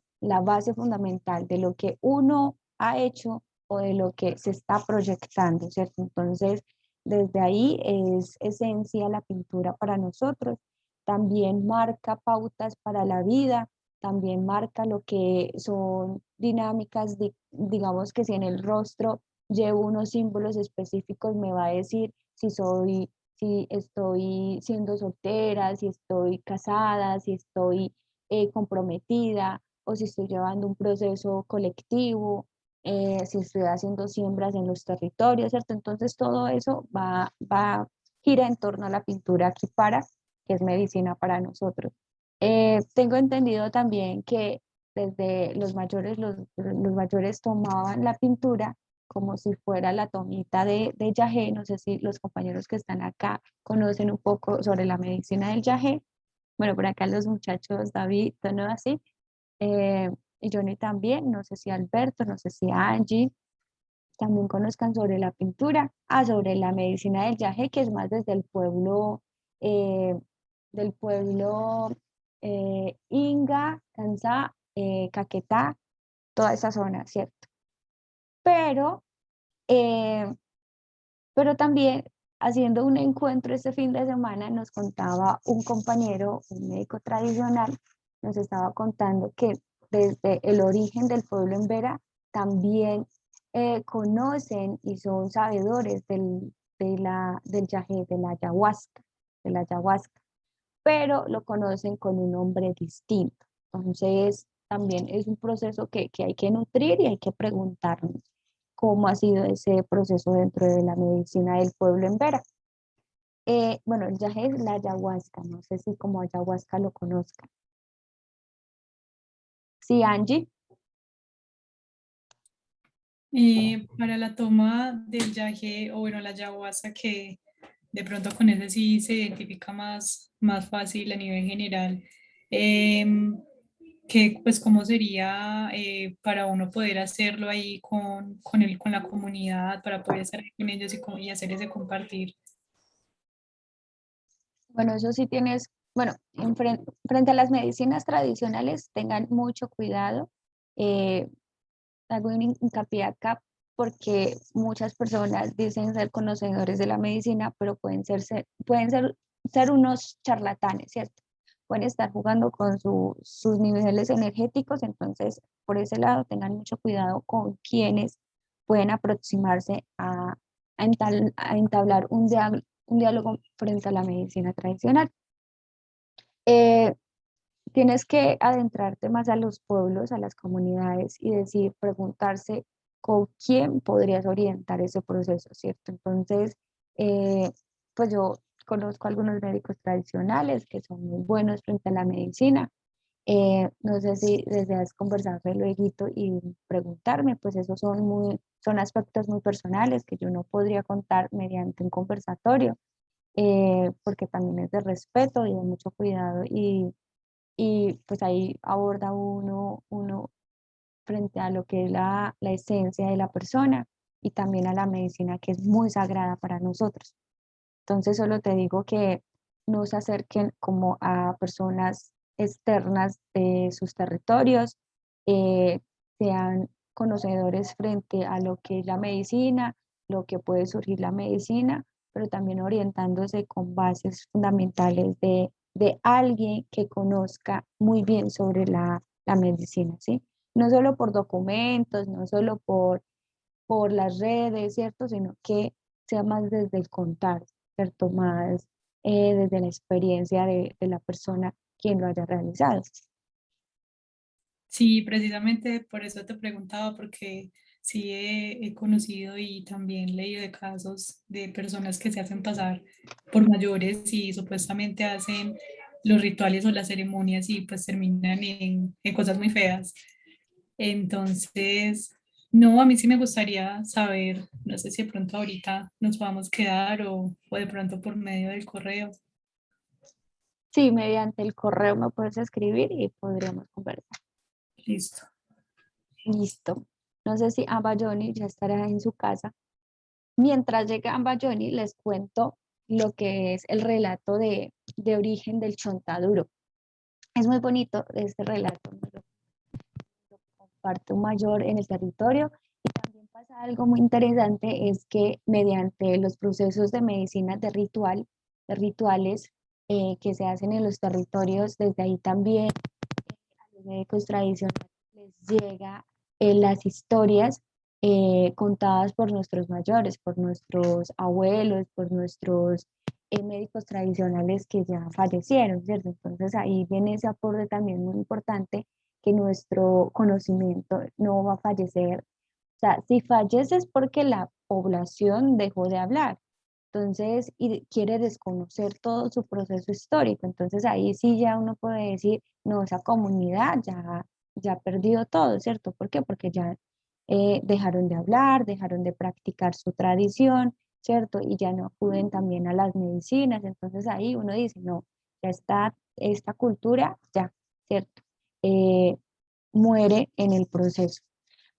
base fundamental de lo que uno ha hecho o de lo que se está proyectando, ¿cierto? Entonces, desde ahí es esencia la pintura para nosotros. También marca pautas para la vida, también marca lo que son dinámicas, digamos que si en el rostro llevo unos símbolos específicos, me va a decir si estoy siendo soltera, si estoy casada, si estoy comprometida o si estoy llevando un proceso colectivo, si estoy haciendo siembras en los territorios, ¿cierto? Entonces todo eso gira en torno a la pintura aquí que es medicina para nosotros. Tengo entendido también que desde los mayores tomaban la pintura como si fuera la tomita de yagé. No sé si los compañeros que están acá conocen un poco sobre la medicina del yagé. Bueno, por acá los muchachos, David, Tono, así, y Johnny también, no sé si Alberto, no sé si Angie, también conozcan sobre la pintura, sobre la medicina del yagé, que es más desde eh, del pueblo Inga, Kansá, Caquetá, toda esa zona, ¿cierto? Pero, eh, pero también haciendo un encuentro este fin de semana nos contaba un compañero, un médico tradicional, nos estaba contando que desde el origen del pueblo en Vera también conocen y son sabedores del yagé, de la ayahuasca, pero lo conocen con un nombre distinto. Entonces, también es un proceso que hay que nutrir y hay que preguntarnos cómo ha sido ese proceso dentro de la medicina del pueblo en Vera. Bueno, el yagé es la ayahuasca, no sé si como ayahuasca lo conozcan. Sí, Angie. Para la toma del yagé o bueno, la ayahuasca, que de pronto con ese sí se identifica más fácil a nivel general, que pues cómo sería para uno poder hacerlo ahí con la comunidad, para poder estar con ellos y hacer ese compartir. Bueno, eso sí tienes, bueno, frente a las medicinas tradicionales, tengan mucho cuidado. Eh, Hago un hincapié acá porque muchas personas dicen ser conocedores de la medicina, pero ser unos charlatanes, ¿cierto? Pueden estar jugando con sus niveles energéticos, entonces por ese lado tengan mucho cuidado con quienes pueden aproximarse a entablar un diálogo frente a la medicina tradicional. Eh, Tienes que adentrarte más a los pueblos, a las comunidades y decir, preguntarse con quién podrías orientar ese proceso, ¿cierto? Entonces, eh, pues yo conozco algunos médicos tradicionales que son muy buenos frente a la medicina. No sé si deseas conversarme luego y preguntarme, pues esos son aspectos muy personales que yo no podría contar mediante un conversatorio, porque también es de respeto y de mucho cuidado y pues ahí aborda uno frente a lo que es la esencia de la persona y también a la medicina que es muy sagrada para nosotros. Entonces solo te digo que no se acerquen como a personas externas de sus territorios, eh, sean conocedores frente a lo que es la medicina, lo que puede surgir la medicina, pero también orientándose con bases fundamentales de alguien que conozca muy bien sobre la medicina, ¿sí? No solo por documentos, no solo por las redes, ¿cierto? Sino que sea más desde el contar, ¿cierto? Más desde la experiencia de la persona quien lo haya realizado. Sí, precisamente por eso te preguntaba, porque sí he conocido y también leído de casos de personas que se hacen pasar por mayores y supuestamente hacen los rituales o las ceremonias y pues terminan en cosas muy feas. Entonces, no, a mí sí me gustaría saber, no sé si de pronto ahorita nos podamos quedar o de pronto por medio del correo. Sí, mediante el correo me puedes escribir y podríamos conversar. Listo. Listo. No sé si Ambayoni ya estará en su casa. Mientras llega Ambayoni, les cuento lo que es el relato de origen del chontaduro. Es muy bonito este relato, ¿no? Lo comparte un mayor en el territorio. Y también pasa algo muy interesante, es que mediante los procesos de medicina de rituales que se hacen en los territorios, desde ahí también a los médicos tradicionales les llega las historias contadas por nuestros mayores, por nuestros abuelos, por nuestros médicos tradicionales que ya fallecieron, ¿cierto? Entonces ahí viene ese aporte también muy importante, que nuestro conocimiento no va a fallecer. O sea, si fallece es porque la población dejó de hablar, entonces, y quiere desconocer todo su proceso histórico. Entonces ahí sí ya uno puede decir, no, esa comunidad ya perdió todo, ¿cierto? ¿Por qué? Porque ya dejaron de hablar, dejaron de practicar su tradición, ¿cierto? Y ya no acuden también a las medicinas. Entonces ahí uno dice, no, ya está esta cultura ya, ¿cierto? Muere en el proceso.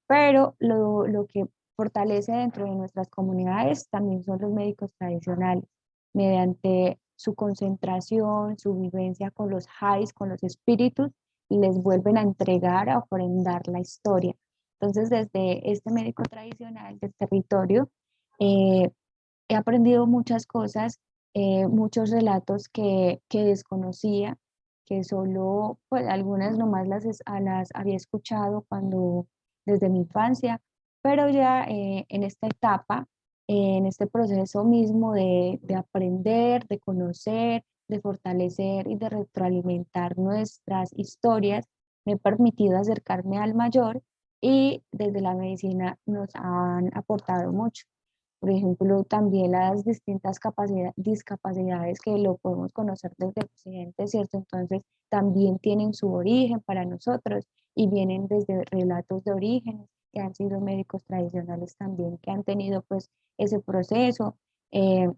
Pero lo que fortalece dentro de nuestras comunidades también son los médicos tradicionales, mediante su concentración, su vivencia con los hais, con los espíritus, y les vuelven a entregar, a ofrendar la historia. Entonces, desde este médico tradicional del territorio, eh, he aprendido muchas cosas, muchos relatos que desconocía, que solo, pues algunas nomás las había escuchado cuando, desde mi infancia, pero ya en esta etapa, en este proceso mismo de aprender, de conocer, de fortalecer y de retroalimentar nuestras historias, me he permitido acercarme al mayor y desde la medicina nos han aportado mucho. Por ejemplo, también las distintas discapacidades que lo podemos conocer desde Occidente, ¿cierto? Entonces, también tienen su origen para nosotros y vienen desde relatos de orígenes que han sido médicos tradicionales también, que han tenido pues ese proceso. Eh,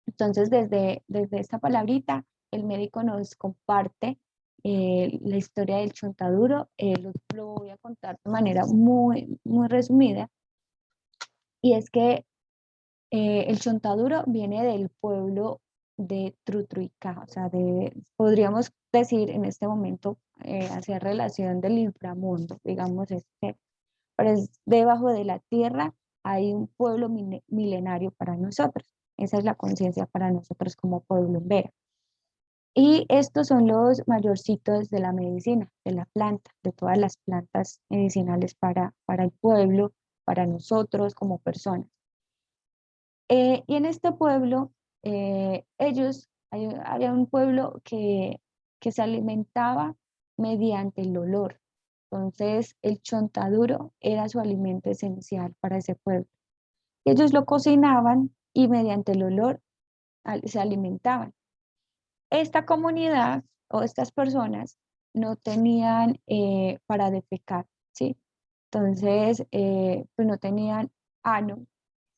entonces, desde esta palabrita, el médico nos comparte la historia del chontaduro. Lo voy a contar de manera muy resumida. Y es que el chontaduro viene del pueblo de Trutruicá, o sea, podríamos decir en este momento, hacer relación del inframundo, digamos, pero es debajo de la tierra, hay un pueblo milenario para nosotros. Esa es la conciencia para nosotros como pueblo en Vera. Y estos son los mayorcitos de la medicina, de la planta, de todas las plantas medicinales para el pueblo, para nosotros como personas. Y en este pueblo, había un pueblo que se alimentaba mediante el olor. Entonces, el chontaduro era su alimento esencial para ese pueblo. Ellos lo cocinaban y mediante el olor se alimentaban. Esta comunidad o estas personas no tenían para defecar, ¿sí? Entonces, pues no tenían ano,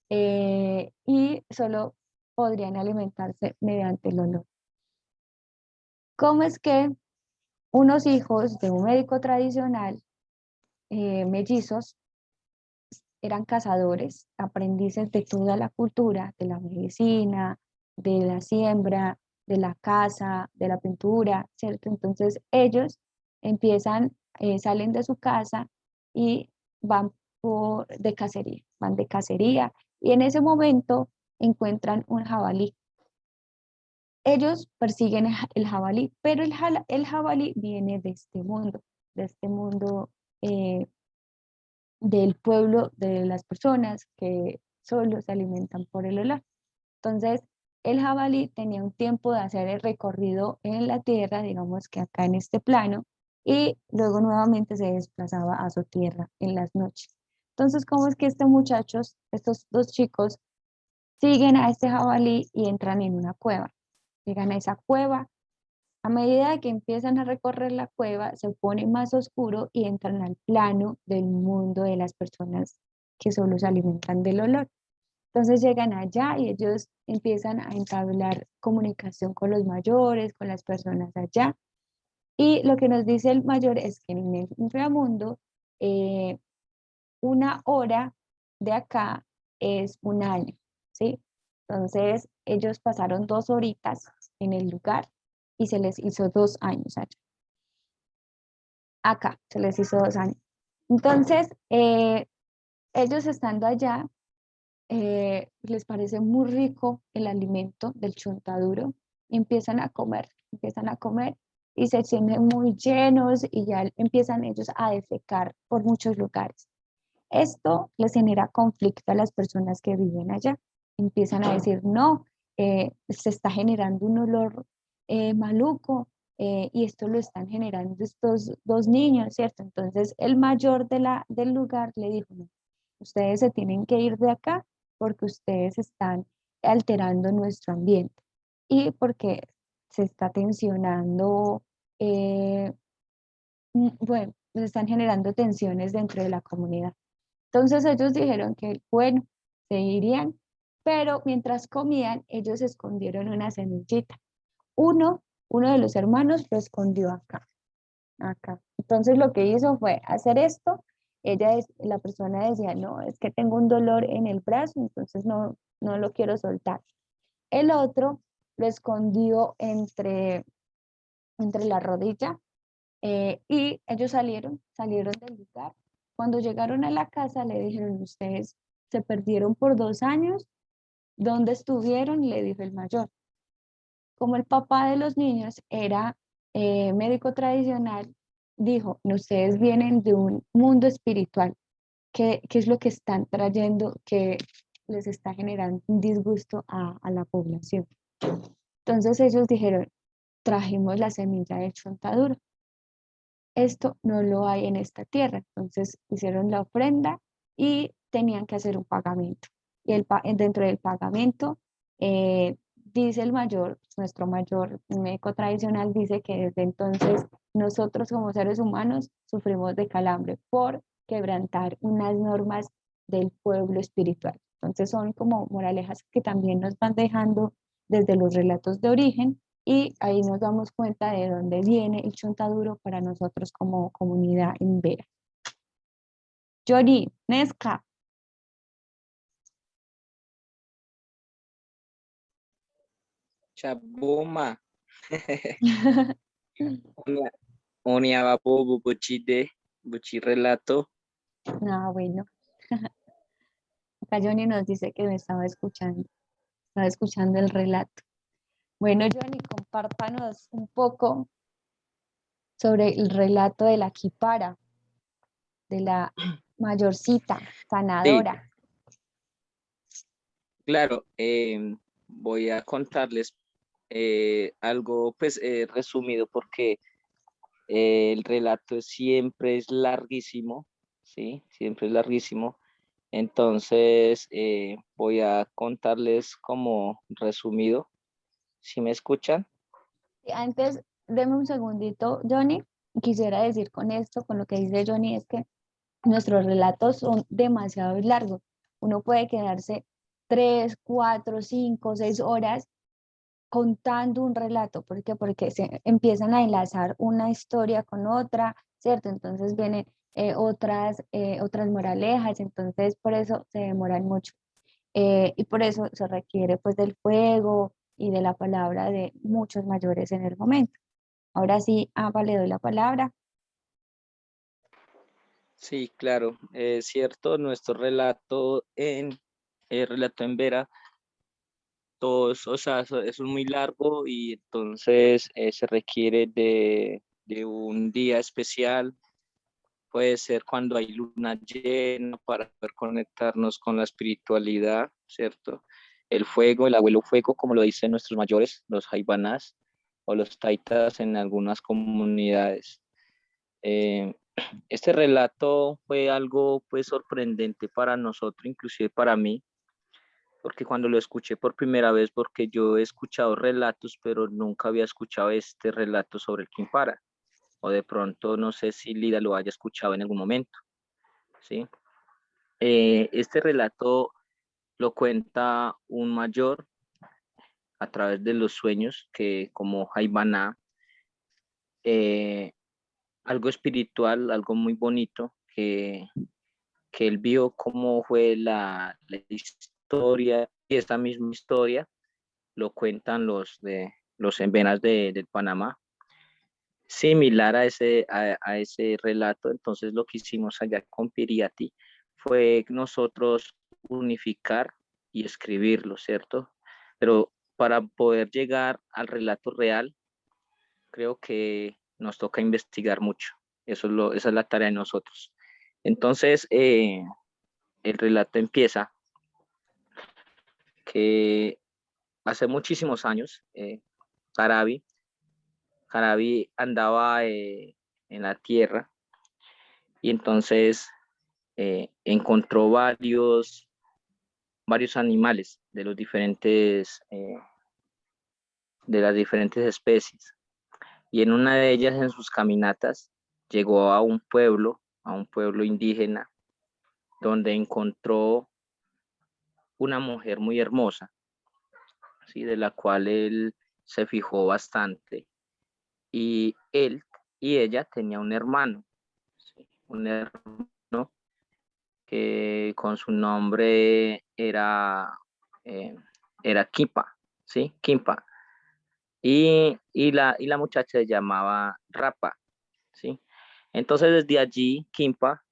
y solo podrían alimentarse mediante el olor. ¿Cómo es que unos hijos de un médico tradicional, mellizos, eran cazadores, aprendices de toda la cultura, de la medicina, de la siembra, de la caza, de la pintura, ¿cierto? Entonces ellos salen de su casa y van van de cacería, y en ese momento encuentran un jabalí. Ellos persiguen el jabalí, pero el jabalí viene de este mundo, del pueblo, de las personas que solo se alimentan por el olor. Entonces, el jabalí tenía un tiempo de hacer el recorrido en la tierra, digamos que acá en este plano, y luego nuevamente se desplazaba a su tierra en las noches. Entonces, ¿cómo es que estos dos chicos, siguen a este jabalí y entran en una cueva? Llegan a esa cueva. A medida que empiezan a recorrer la cueva, se pone más oscuro y entran al plano del mundo de las personas que solo se alimentan del olor. Entonces llegan allá y ellos empiezan a entablar comunicación con los mayores, con las personas allá. Y lo que nos dice el mayor es que en el inframundo, eh, una hora de acá es un año, ¿sí? Entonces ellos pasaron 2 horitas en el lugar y se les hizo 2 años allá. Acá se les hizo 2 años. Entonces, ellos estando allá, les parece muy rico el alimento del chontaduro, y empiezan a comer y se sienten muy llenos y ya empiezan ellos a defecar por muchos lugares. Esto les genera conflicto a las personas que viven allá. Empiezan a decir, no, se está generando un olor maluco, y esto lo están generando estos dos niños, ¿cierto? Entonces el mayor del lugar le dijo, no, ustedes se tienen que ir de acá porque ustedes están alterando nuestro ambiente y porque se está tensionando, eh, bueno, se están generando tensiones dentro de la comunidad. Entonces ellos dijeron que, bueno, se irían, pero mientras comían, ellos escondieron una semillita. Uno Uno de los hermanos lo escondió acá, acá. Entonces lo que hizo fue hacer esto. La persona decía, no, es que tengo un dolor en el brazo, entonces no lo quiero soltar. El otro lo escondió entre la rodilla y ellos salieron del lugar. Cuando llegaron a la casa le dijeron, ustedes se perdieron por 2 años, ¿dónde estuvieron? Le dijo el mayor. Como el papá de los niños era médico tradicional, dijo, ustedes vienen de un mundo espiritual, ¿qué es lo que están trayendo que les está generando un disgusto a la población? Entonces ellos dijeron, trajimos la semilla de chontaduro. Esto no lo hay en esta tierra. Entonces hicieron la ofrenda y tenían que hacer un pagamento. Y dentro del pagamento, dice el mayor, nuestro mayor médico tradicional, dice que desde entonces nosotros como seres humanos sufrimos de calambre por quebrantar unas normas del pueblo espiritual. Entonces son como moralejas que también nos van dejando desde los relatos de origen y ahí nos damos cuenta de dónde viene el chontaduro para nosotros como comunidad en Vera. Johnny, Nesca. Chaboma. Onia buchi relato. No, bueno, acá Johnny nos dice que me estaba escuchando el relato. Bueno, Johnny, compártanos un poco sobre el relato de la Kipara, de la mayorcita Sí, sanadora. claro. Voy a contarles algo pues resumido porque el relato siempre es larguísimo, ¿sí? Siempre es larguísimo. Entonces voy a contarles como resumido. ¿Sí me escuchan? Antes, deme un segundito, Johnny. Quisiera decir con esto, con lo que dice Johnny, es que nuestros relatos son demasiado largos. Uno puede quedarse 3, 4, 5, 6 horas contando un relato. ¿Por qué? Porque se empiezan a enlazar una historia con otra, ¿cierto? Entonces vienen otras moralejas, entonces por eso se demoran mucho. Y por eso se requiere pues del fuego y de la palabra de muchos mayores en el momento. Ahora sí, le doy la palabra. Sí, claro, es cierto, nuestro relato en Vera, todos, o sea, es muy largo y entonces se requiere de un día especial, puede ser cuando hay luna llena para poder conectarnos con la espiritualidad, ¿cierto? El fuego, el abuelo fuego, como lo dicen nuestros mayores, los jaibanás o los taitas en algunas comunidades. Eh, este relato fue algo pues sorprendente para nosotros, inclusive para mí, porque cuando lo escuché por primera vez, porque yo he escuchado relatos, pero nunca había escuchado este relato sobre el Quimpara, o de pronto no sé si Lida lo haya escuchado en algún momento, ¿sí? Este relato lo cuenta un mayor a través de los sueños que como Jaibaná, eh, algo espiritual, algo muy bonito que él vio cómo fue la historia y esta misma historia lo cuentan los en venas del Panamá, similar a ese relato. Entonces lo que hicimos allá con Piriati fue nosotros unificar y escribirlo, ¿cierto? Pero para poder llegar al relato real, creo que nos toca investigar mucho. Esa es la tarea de nosotros. Entonces, el relato empieza que hace muchísimos años, Carabi andaba en la tierra y entonces encontró varios animales de las diferentes especies. Y en una de ellas, en sus caminatas, llegó a un pueblo indígena, donde encontró una mujer muy hermosa, ¿sí? De la cual él se fijó bastante. y él y ella tenía un hermano, ¿sí? Un hermano que con su nombre eh, era Kimpa, ¿sí? Kimpa. Y la muchacha se llamaba Rapa, ¿sí? Entonces desde allí Kimpa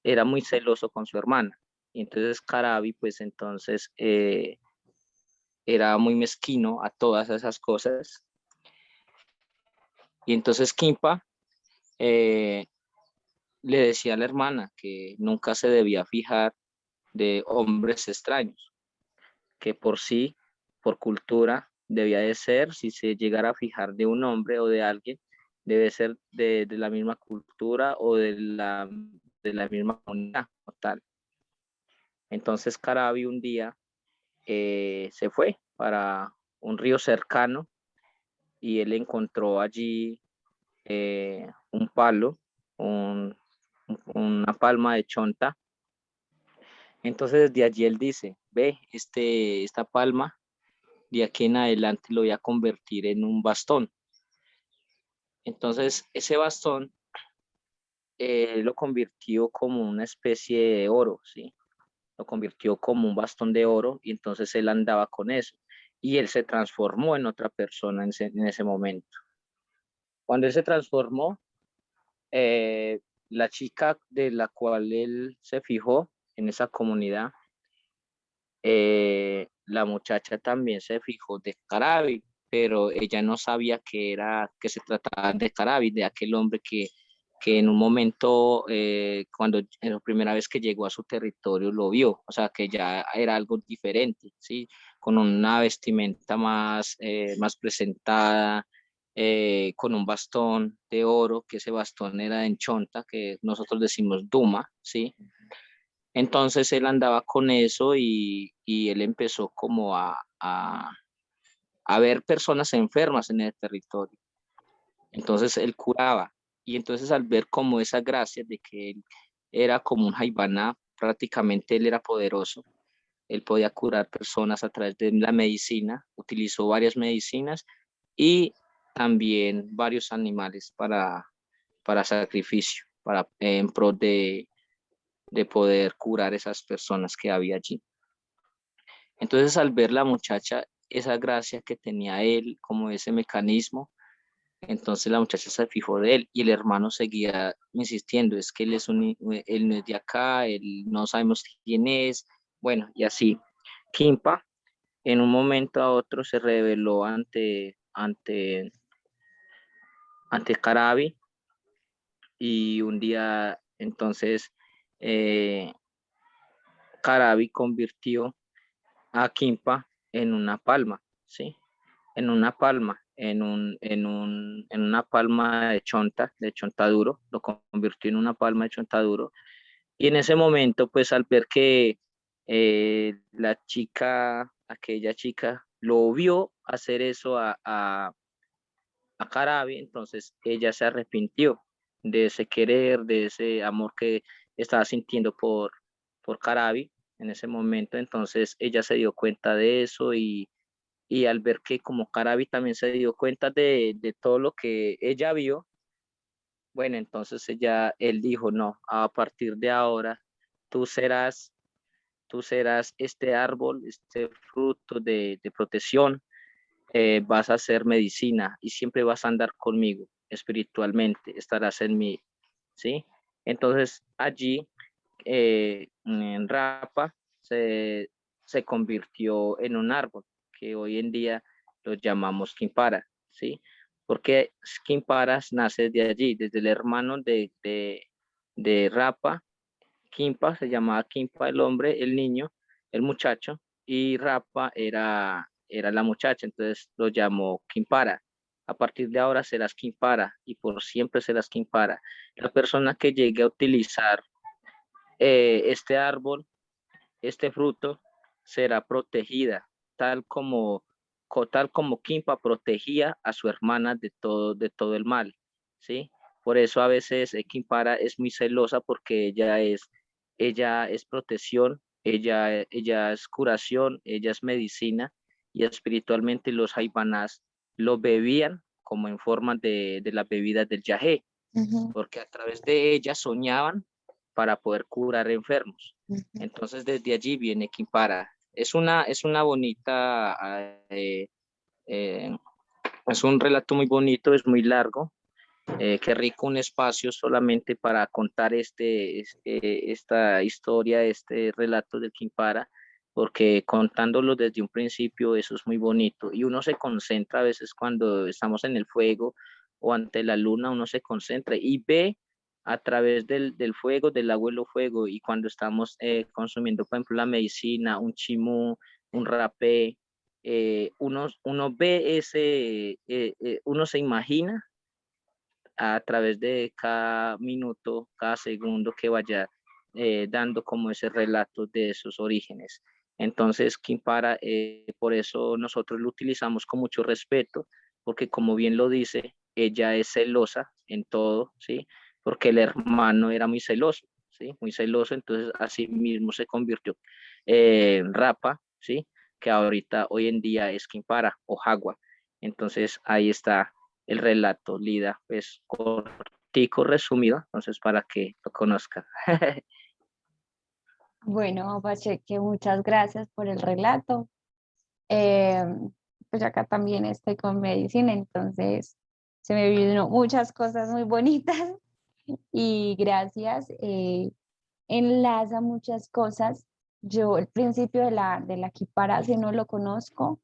era muy celoso con su hermana. Y entonces Carabi, pues entonces era muy mezquino a todas esas cosas. Y entonces Kimpa eh, le decía a la hermana que nunca se debía fijar de hombres extraños, que por sí, por cultura, debía de ser, si se llegara a fijar de un hombre o de alguien, debe ser de la misma cultura o de la misma comunidad o tal. Entonces Carabi un día se fue para un río cercano y él encontró allí un palo, un, una palma de chonta. Entonces desde allí él dice, ve, esta palma de aquí en adelante lo voy a convertir en un bastón. Entonces ese bastón lo convirtió como una especie de oro, ¿sí? Lo convirtió como un bastón de oro y entonces él andaba con eso. Y él se transformó en otra persona en ese momento. Cuando él se transformó, eh, la chica de la cual él se fijó en esa comunidad, la muchacha también se fijó de Carabi, pero ella no sabía que se trataba de Carabi, de aquel hombre que en un momento, cuando en la primera vez que llegó a su territorio lo vio, o sea, que ya era algo diferente, ¿sí? Con una vestimenta más presentada, con un bastón de oro, que ese bastón era en chonta, que nosotros decimos duma, ¿sí? Entonces él andaba con eso y él empezó como a ver personas enfermas en el territorio. Entonces él curaba. Y entonces al ver como esa gracia de que él era como un jaibaná, prácticamente él era poderoso. Él podía curar personas a través de la medicina, utilizó varias medicinas y también varios animales para sacrificio, en pro de poder curar esas personas que había allí. Entonces, al ver la muchacha esa gracia que tenía él, como ese mecanismo, entonces la muchacha se fijó de él y el hermano seguía insistiendo, es que él no es de acá, él no sabemos quién es, bueno, y así. Kimpa en un momento a otro se rebeló ante Carabi y un día entonces eh, Carabi convirtió a Kimpa en una palma, ¿sí? En una palma, en una palma de chontaduro, lo convirtió en una palma de chontaduro. Y en ese momento, pues al ver que aquella chica, lo vio hacer eso a Carabi, entonces ella se arrepintió de ese querer, de ese amor que estaba sintiendo por Carabi en ese momento. Entonces ella se dio cuenta de eso y al ver que como Carabi también se dio cuenta de todo lo que ella vio, bueno, entonces él dijo, no, a partir de ahora tú serás, tú serás este árbol, este fruto de protección, vas a hacer medicina y siempre vas a andar conmigo espiritualmente, estarás en mí, ¿sí? Entonces allí en Rapa se convirtió en un árbol que hoy en día lo llamamos Quimpara, ¿sí? Porque Quimparas nace de allí, desde el hermano de Rapa. Quimpa se llamaba Quimpa el hombre, el niño, el muchacho, y Rapa era la muchacha, entonces lo llamó Quimpara. A partir de ahora serás Quimpara y por siempre serás Quimpara. La persona que llegue a utilizar este árbol, este fruto, será protegida, tal como Kimpa protegía a su hermana de todo el mal, ¿sí? Por eso a veces Kimpara es muy celosa porque ella es protección, ella es curación, ella es medicina y espiritualmente los jaibanás lo bebían como en forma de las bebidas del yagé, porque a través de ellas soñaban para poder curar enfermos. Entonces desde allí viene Kimpara. Es una bonita, es un relato muy bonito, es muy largo. Qué rico un espacio solamente para contar esta historia, este relato del Kimpara, porque contándolo desde un principio eso es muy bonito y uno se concentra a veces cuando estamos en el fuego o ante la luna, uno se concentra y ve a través del fuego, del abuelo fuego, y cuando estamos consumiendo, por ejemplo, la medicina, un chimú, un rapé, uno ve uno se imagina a través de cada minuto, cada segundo que vaya dando como ese relato de esos orígenes. Entonces, Kimpara, por eso nosotros lo utilizamos con mucho respeto, porque como bien lo dice, ella es celosa en todo, ¿sí? Porque el hermano era muy celoso, ¿sí? Muy celoso, entonces así mismo se convirtió en Rapa, ¿sí? Que ahorita, hoy en día es Kimpara o Jagua. Entonces, ahí está el relato, Lida, pues cortico, resumido, entonces para que lo conozca. Bueno, Pacheque, muchas gracias por el relato. Eh, pues acá también estoy con medicina, entonces se me vino muchas cosas muy bonitas y gracias. Enlaza muchas cosas. Yo el principio de la Kipara sí no lo conozco,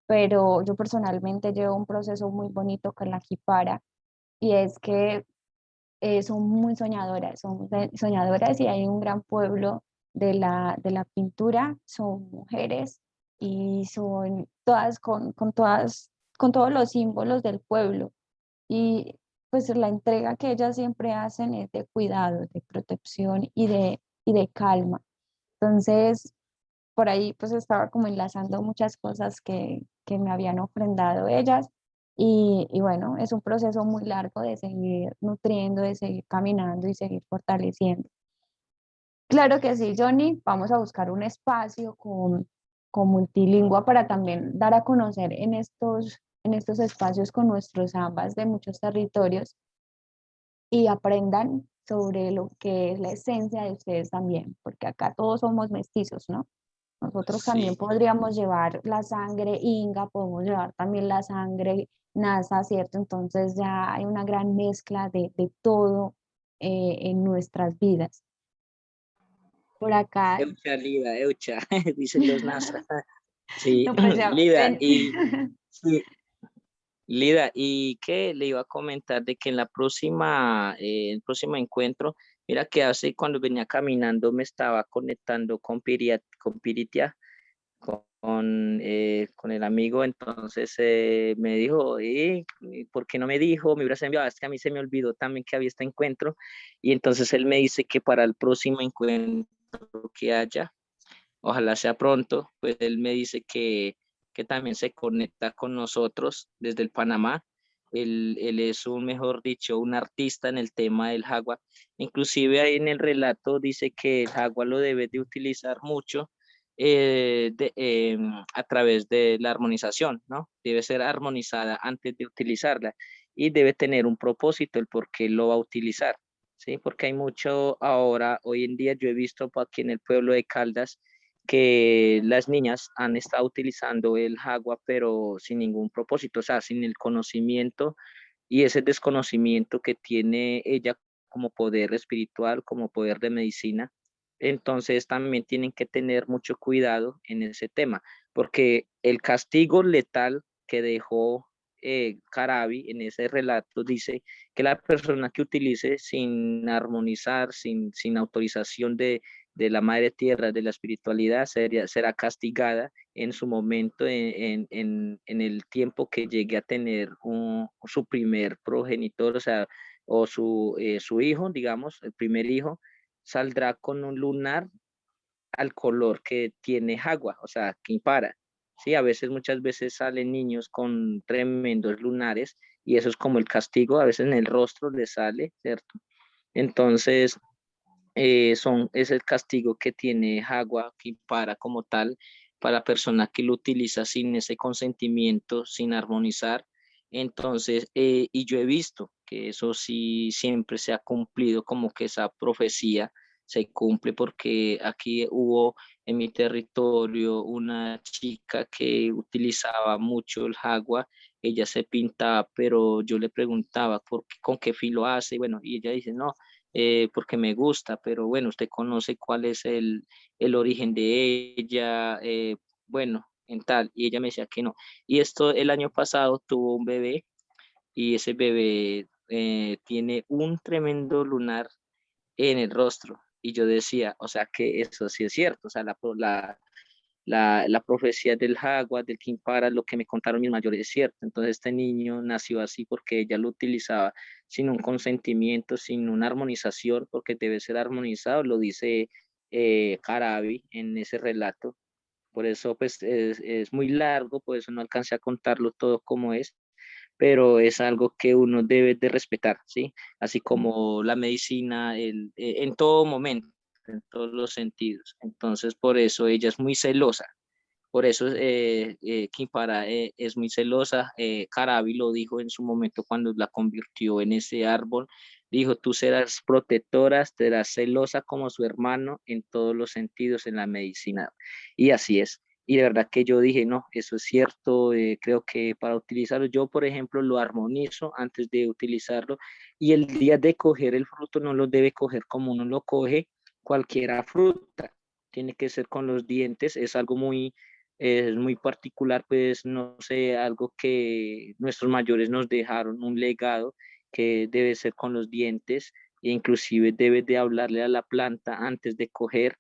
pero yo personalmente llevo un proceso muy bonito con la Kipara y es que son muy soñadoras, soñadoras y hay un gran pueblo de la pintura, son mujeres y son todas con todos los símbolos del pueblo. Y pues la entrega que ellas siempre hacen es de cuidado, de protección y de calma. Entonces, por ahí pues estaba como enlazando muchas cosas que me habían ofrendado ellas y bueno, es un proceso muy largo de seguir nutriendo, de seguir caminando y seguir fortaleciendo. Claro que sí, Johnny, vamos a buscar un espacio con multilingüe para también dar a conocer en estos espacios con nuestros ambas de muchos territorios y aprendan sobre lo que es la esencia de ustedes también, porque acá todos somos mestizos, ¿no? Nosotros también Sí. podríamos llevar la sangre inga, podemos llevar también la sangre nasa, ¿cierto? Entonces ya hay una gran mezcla de todo en nuestras vidas. Por acá, Eucha, Lida, Eucha, dicen los NASA. Sí, no, pues ya Lida, ven. sí, Lida, ¿y qué le iba a comentar de que en el próximo encuentro, mira que hace cuando venía caminando me estaba conectando con Piritia, con el amigo, entonces me dijo, ¿por qué no me dijo? Me hubieras enviado, es que a mí se me olvidó también que había este encuentro, y entonces él me dice que para el próximo encuentro que haya, ojalá sea pronto, pues él me dice que también se conecta con nosotros desde el Panamá. Él es un, mejor dicho, un artista en el tema del jagua. Inclusive ahí en el relato dice que el jagua lo debe de utilizar mucho a través de la armonización, ¿no? Debe ser armonizada antes de utilizarla y debe tener un propósito el por qué lo va a utilizar, ¿sí? Porque hay mucho ahora, hoy en día yo he visto aquí en el pueblo de Caldas, que las niñas han estado utilizando el jagua, pero sin ningún propósito, o sea, sin el conocimiento y ese desconocimiento que tiene ella como poder espiritual, como poder de medicina. Entonces también tienen que tener mucho cuidado en ese tema, porque el castigo letal que dejó Carabi en ese relato dice que la persona que utilice sin armonizar, sin autorización de la madre tierra, de la espiritualidad, será castigada en su momento, en el tiempo que llegue a tener su primer progenitor, o sea, o su hijo, digamos, el primer hijo, saldrá con un lunar al color que tiene Jagua, o sea, Kimpara. Sí, a veces, muchas veces salen niños con tremendos lunares y eso es como el castigo, a veces en el rostro le sale, ¿cierto? Entonces, es el castigo que tiene Jagua Kimpara como tal para la persona que lo utiliza sin ese consentimiento, sin armonizar. Entonces, y yo he visto que eso sí siempre se ha cumplido, como que esa profecía se cumple, porque aquí hubo en mi territorio una chica que utilizaba mucho el jagua. Ella se pintaba, pero yo le preguntaba con qué fin lo hace, y bueno, y ella dice, no, porque me gusta, pero bueno, usted conoce cuál es el origen de ella, bueno, en tal, y ella me decía que no. Y esto el año pasado tuvo un bebé, y ese bebé tiene un tremendo lunar en el rostro. Y yo decía, o sea que eso sí es cierto, o sea, la profecía del Jagua, del Kimpara, lo que me contaron mis mayores es cierto. Entonces este niño nació así porque ella lo utilizaba sin un consentimiento, sin una armonización, porque debe ser armonizado, lo dice Carabi en ese relato. Por eso pues es muy largo, por eso no alcancé a contarlo todo como es, pero es algo que uno debe de respetar, ¿sí? Así como la medicina en todo momento, en todos los sentidos. Entonces, por eso ella es muy celosa. Por eso Kimpara es muy celosa. Carabi lo dijo en su momento cuando la convirtió en ese árbol. Dijo, tú serás protectora, serás celosa como su hermano en todos los sentidos en la medicina. Y así es. Y de verdad que yo dije, no, eso es cierto. Creo que para utilizarlo, yo por ejemplo lo armonizo antes de utilizarlo. Y el día de coger el fruto no lo debe coger como uno lo coge cualquiera fruta. Tiene que ser con los dientes. Es muy particular, pues no sé, algo que nuestros mayores nos dejaron, un legado que debe ser con los dientes, e inclusive debe de hablarle a la planta antes de coger,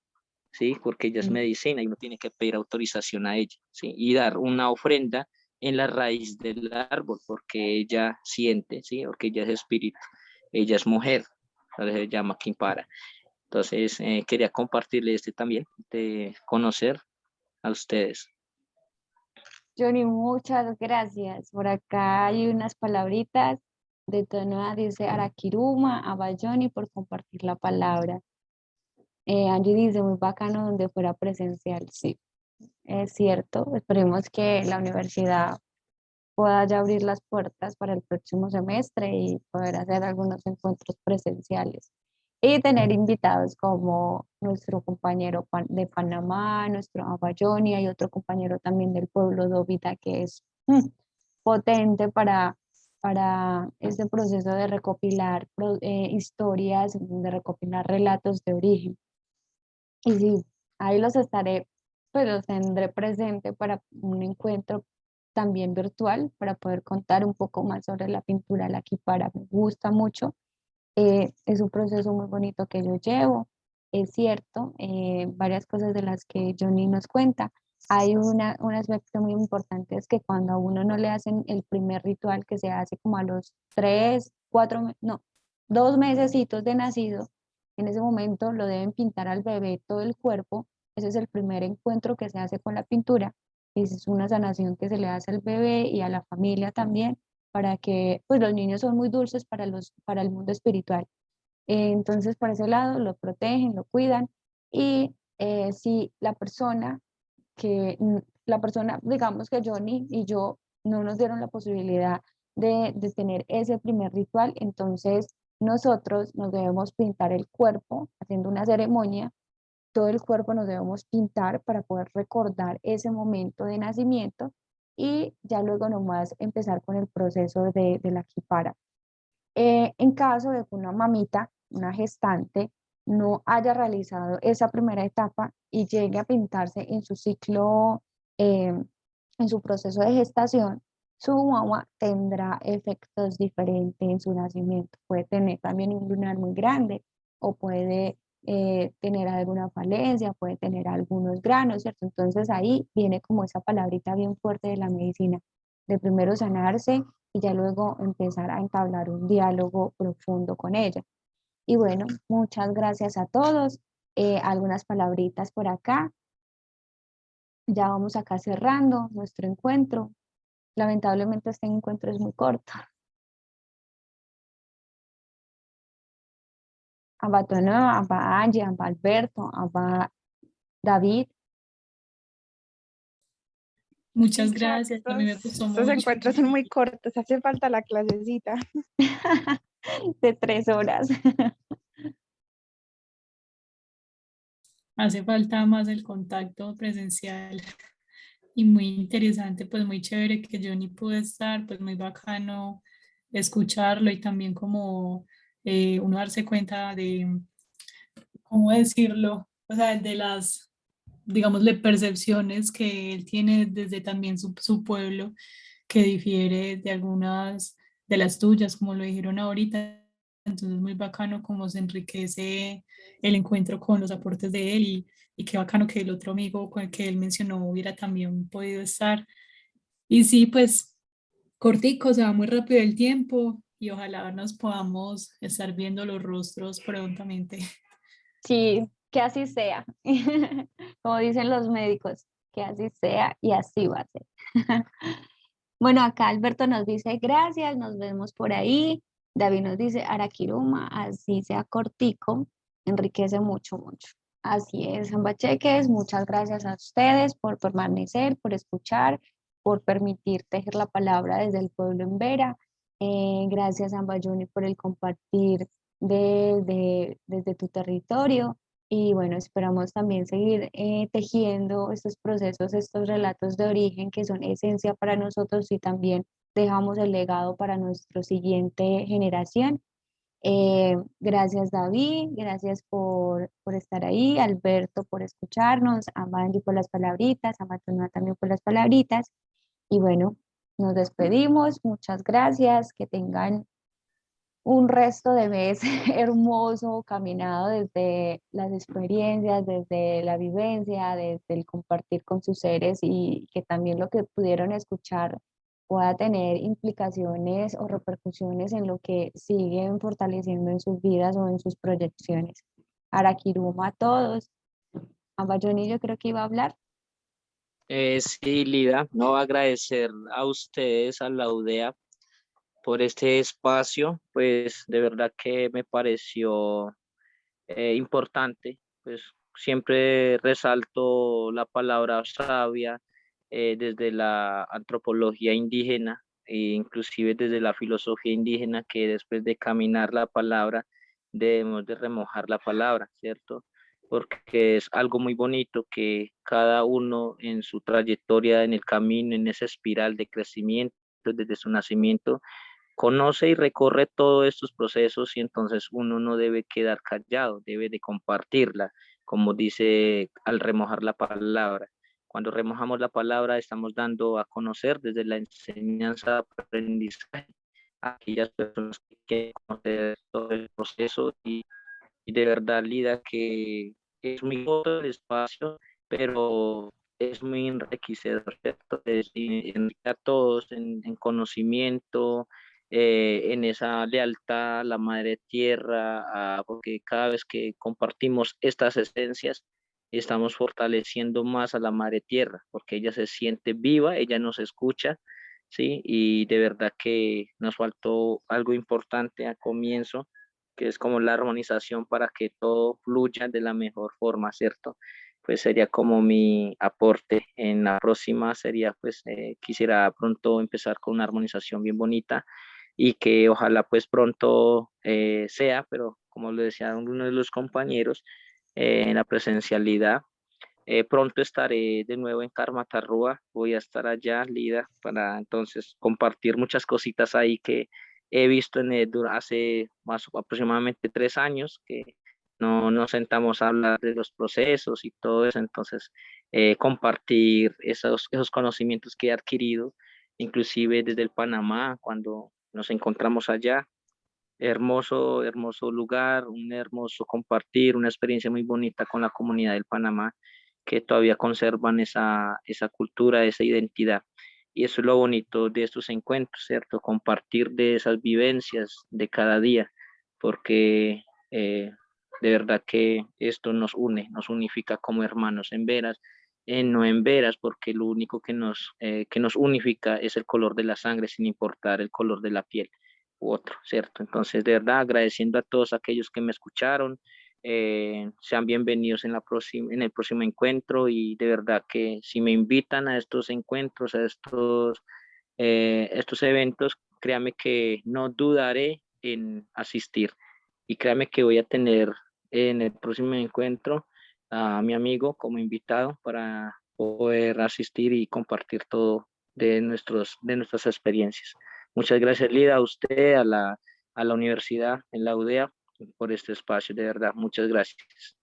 ¿sí? Porque ella es medicina y uno tiene que pedir autorización a ella, ¿sí? Y dar una ofrenda en la raíz del árbol, porque ella siente, ¿sí? Porque ella es espíritu, ella es mujer, entonces se llama Kimpara. Entonces, quería compartirle este también, de conocer a ustedes. Johnny, muchas gracias. Por acá hay unas palabritas de tono, dice Araquiruma, a Johnny por compartir la palabra. Angie dice, muy bacano donde fuera presencial. Sí, es cierto. Esperemos que la universidad pueda ya abrir las puertas para el próximo semestre y poder hacer algunos encuentros presenciales. Y tener invitados como nuestro compañero de Panamá, nuestro Abayoni, hay otro compañero también del pueblo de Ovita que es potente para este proceso de recopilar historias, de recopilar relatos de origen. Y sí, ahí los estaré, pues los tendré presente para un encuentro también virtual, para poder contar un poco más sobre la pintura la Kipara. Me gusta mucho, es un proceso muy bonito que yo llevo, es cierto, varias cosas de las que Johnny nos cuenta. Hay un aspecto muy importante, es que cuando a uno no le hacen el primer ritual que se hace como a los 3, 4, no, 2 mesecitos de nacido, en ese momento lo deben pintar al bebé todo el cuerpo. Ese es el primer encuentro que se hace con la pintura. Es una sanación que se le hace al bebé y a la familia también, para que pues los niños son muy dulces para el mundo espiritual. Entonces, por ese lado, lo protegen, lo cuidan. Y si la persona, digamos que Johnny y yo no nos dieron la posibilidad de tener ese primer ritual, entonces nosotros nos debemos pintar el cuerpo haciendo una ceremonia, todo el cuerpo nos debemos pintar para poder recordar ese momento de nacimiento y ya luego nomás empezar con el proceso de la kipara. En caso de que una mamita, una gestante, no haya realizado esa primera etapa y llegue a pintarse en su ciclo, en su proceso de gestación, su guagua tendrá efectos diferentes en su nacimiento. Puede tener también un lunar muy grande o puede tener alguna falencia, puede tener algunos granos, ¿cierto? Entonces ahí viene como esa palabrita bien fuerte de la medicina, de primero sanarse y ya luego empezar a entablar un diálogo profundo con ella. Y bueno, muchas gracias a todos. Algunas palabritas por acá. Ya vamos acá cerrando nuestro encuentro. Lamentablemente este encuentro es muy corto. Aba Tono, aba Angie, aba Alberto, aba David. Muchas Sí, Char, gracias, a mí me gustó estos mucho. encuentros son muy cortos, hace falta la clasecita. De 3 horas. Hace falta más el contacto presencial y muy interesante, pues muy chévere que yo ni pude estar, pues muy bacano escucharlo y también como uno darse cuenta de, ¿cómo decirlo? O sea, de las, digámosle, percepciones que él tiene desde también su pueblo, que difiere de algunas de las tuyas, como lo dijeron ahorita. Entonces, muy bacano cómo se enriquece el encuentro con los aportes de él y qué bacano que el otro amigo con el que él mencionó hubiera también podido estar. Y sí, pues cortico, se va muy rápido el tiempo y ojalá nos podamos estar viendo los rostros prontamente. Sí, que así sea. Como dicen los médicos, que así sea y así va a ser. Bueno, acá Alberto nos dice gracias, nos vemos por ahí. David nos dice Araquiruma, así sea cortico, enriquece mucho, mucho. Así es, Zambacheques, muchas gracias a ustedes por permanecer, por escuchar, por permitir tejer la palabra desde el pueblo en Vera. Gracias, Zambayuni, por el compartir desde tu territorio. Y bueno, esperamos también seguir tejiendo estos procesos, estos relatos de origen que son esencia para nosotros y también dejamos el legado para nuestra siguiente generación. Gracias David, gracias por estar ahí, Alberto por escucharnos, a Mandy por las palabritas, a Matuna también por las palabritas. Y bueno, nos despedimos, muchas gracias, que tengan un resto de mes hermoso, caminado desde las experiencias, desde la vivencia, desde el compartir con sus seres y que también lo que pudieron escuchar pueda tener implicaciones o repercusiones en lo que siguen fortaleciendo en sus vidas o en sus proyecciones. Arakiruma a todos. Ambayoni yo creo que iba a hablar. Sí, Lida, no agradecer a ustedes, a la UDEA, por este espacio, pues de verdad que me pareció importante, pues siempre resalto la palabra sabia desde la antropología indígena e inclusive desde la filosofía indígena, que después de caminar la palabra debemos de remojar la palabra, ¿cierto? Porque es algo muy bonito que cada uno en su trayectoria, en el camino, en esa espiral de crecimiento desde su nacimiento, conoce y recorre todos estos procesos y entonces uno no debe quedar callado, debe de compartirla, como dice al remojar la palabra. Cuando remojamos la palabra estamos dando a conocer desde la enseñanza, aprendizaje, a aquellas personas que quieren conocer todo el proceso y de verdad, Lida, que es muy corto el espacio, pero es muy enriquecedor, ¿cierto? Enriquece a todos en conocimiento, en esa lealtad a la madre tierra, porque cada vez que compartimos estas esencias, estamos fortaleciendo más a la madre tierra, porque ella se siente viva, ella nos escucha, ¿sí? Y de verdad que nos faltó algo importante al comienzo, que es como la armonización para que todo fluya de la mejor forma, ¿cierto? Pues sería como mi aporte. En la próxima sería, pues, quisiera pronto empezar con una armonización bien bonita y que ojalá pues pronto sea, pero como lo decía uno de los compañeros, en la presencialidad. Pronto estaré de nuevo en Carmatarrúa, voy a estar allá, Lida, para entonces compartir muchas cositas ahí que he visto hace más aproximadamente 3 años, que no nos sentamos a hablar de los procesos y todo eso, entonces compartir esos conocimientos que he adquirido, inclusive desde el Panamá, cuando nos encontramos allá. Hermoso, hermoso lugar, un hermoso compartir, una experiencia muy bonita con la comunidad del Panamá, que todavía conservan esa cultura, esa identidad. Y eso es lo bonito de estos encuentros, ¿cierto? Compartir de esas vivencias de cada día, porque de verdad que esto nos une, nos unifica como hermanos en veras, no en veras, porque lo único que nos unifica es el color de la sangre, sin importar el color de la piel u otro, ¿cierto? Entonces, de verdad, agradeciendo a todos aquellos que me escucharon, sean bienvenidos en en el próximo encuentro, y de verdad que si me invitan a estos encuentros, a estos eventos, créame que no dudaré en asistir, y créame que voy a tener en el próximo encuentro a mi amigo como invitado para poder asistir y compartir todo de nuestras experiencias. Muchas gracias, Lida, a usted, a la universidad, en la UDEA, por este espacio, de verdad, muchas gracias.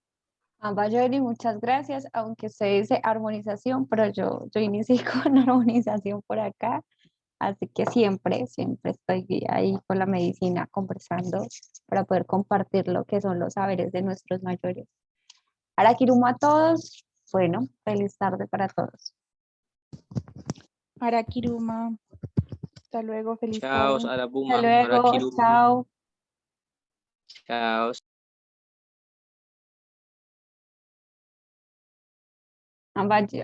Bayori, muchas gracias, aunque usted dice armonización, pero yo inicié con armonización por acá, así que siempre estoy ahí con la medicina conversando para poder compartir lo que son los saberes de nuestros mayores. Arakiruma a todos, bueno, feliz tarde para todos. Arakiruma. Hasta luego, feliz Chao, tarde. Arabuma, Hasta luego, Arakiru. chao. Chao. Ambaye.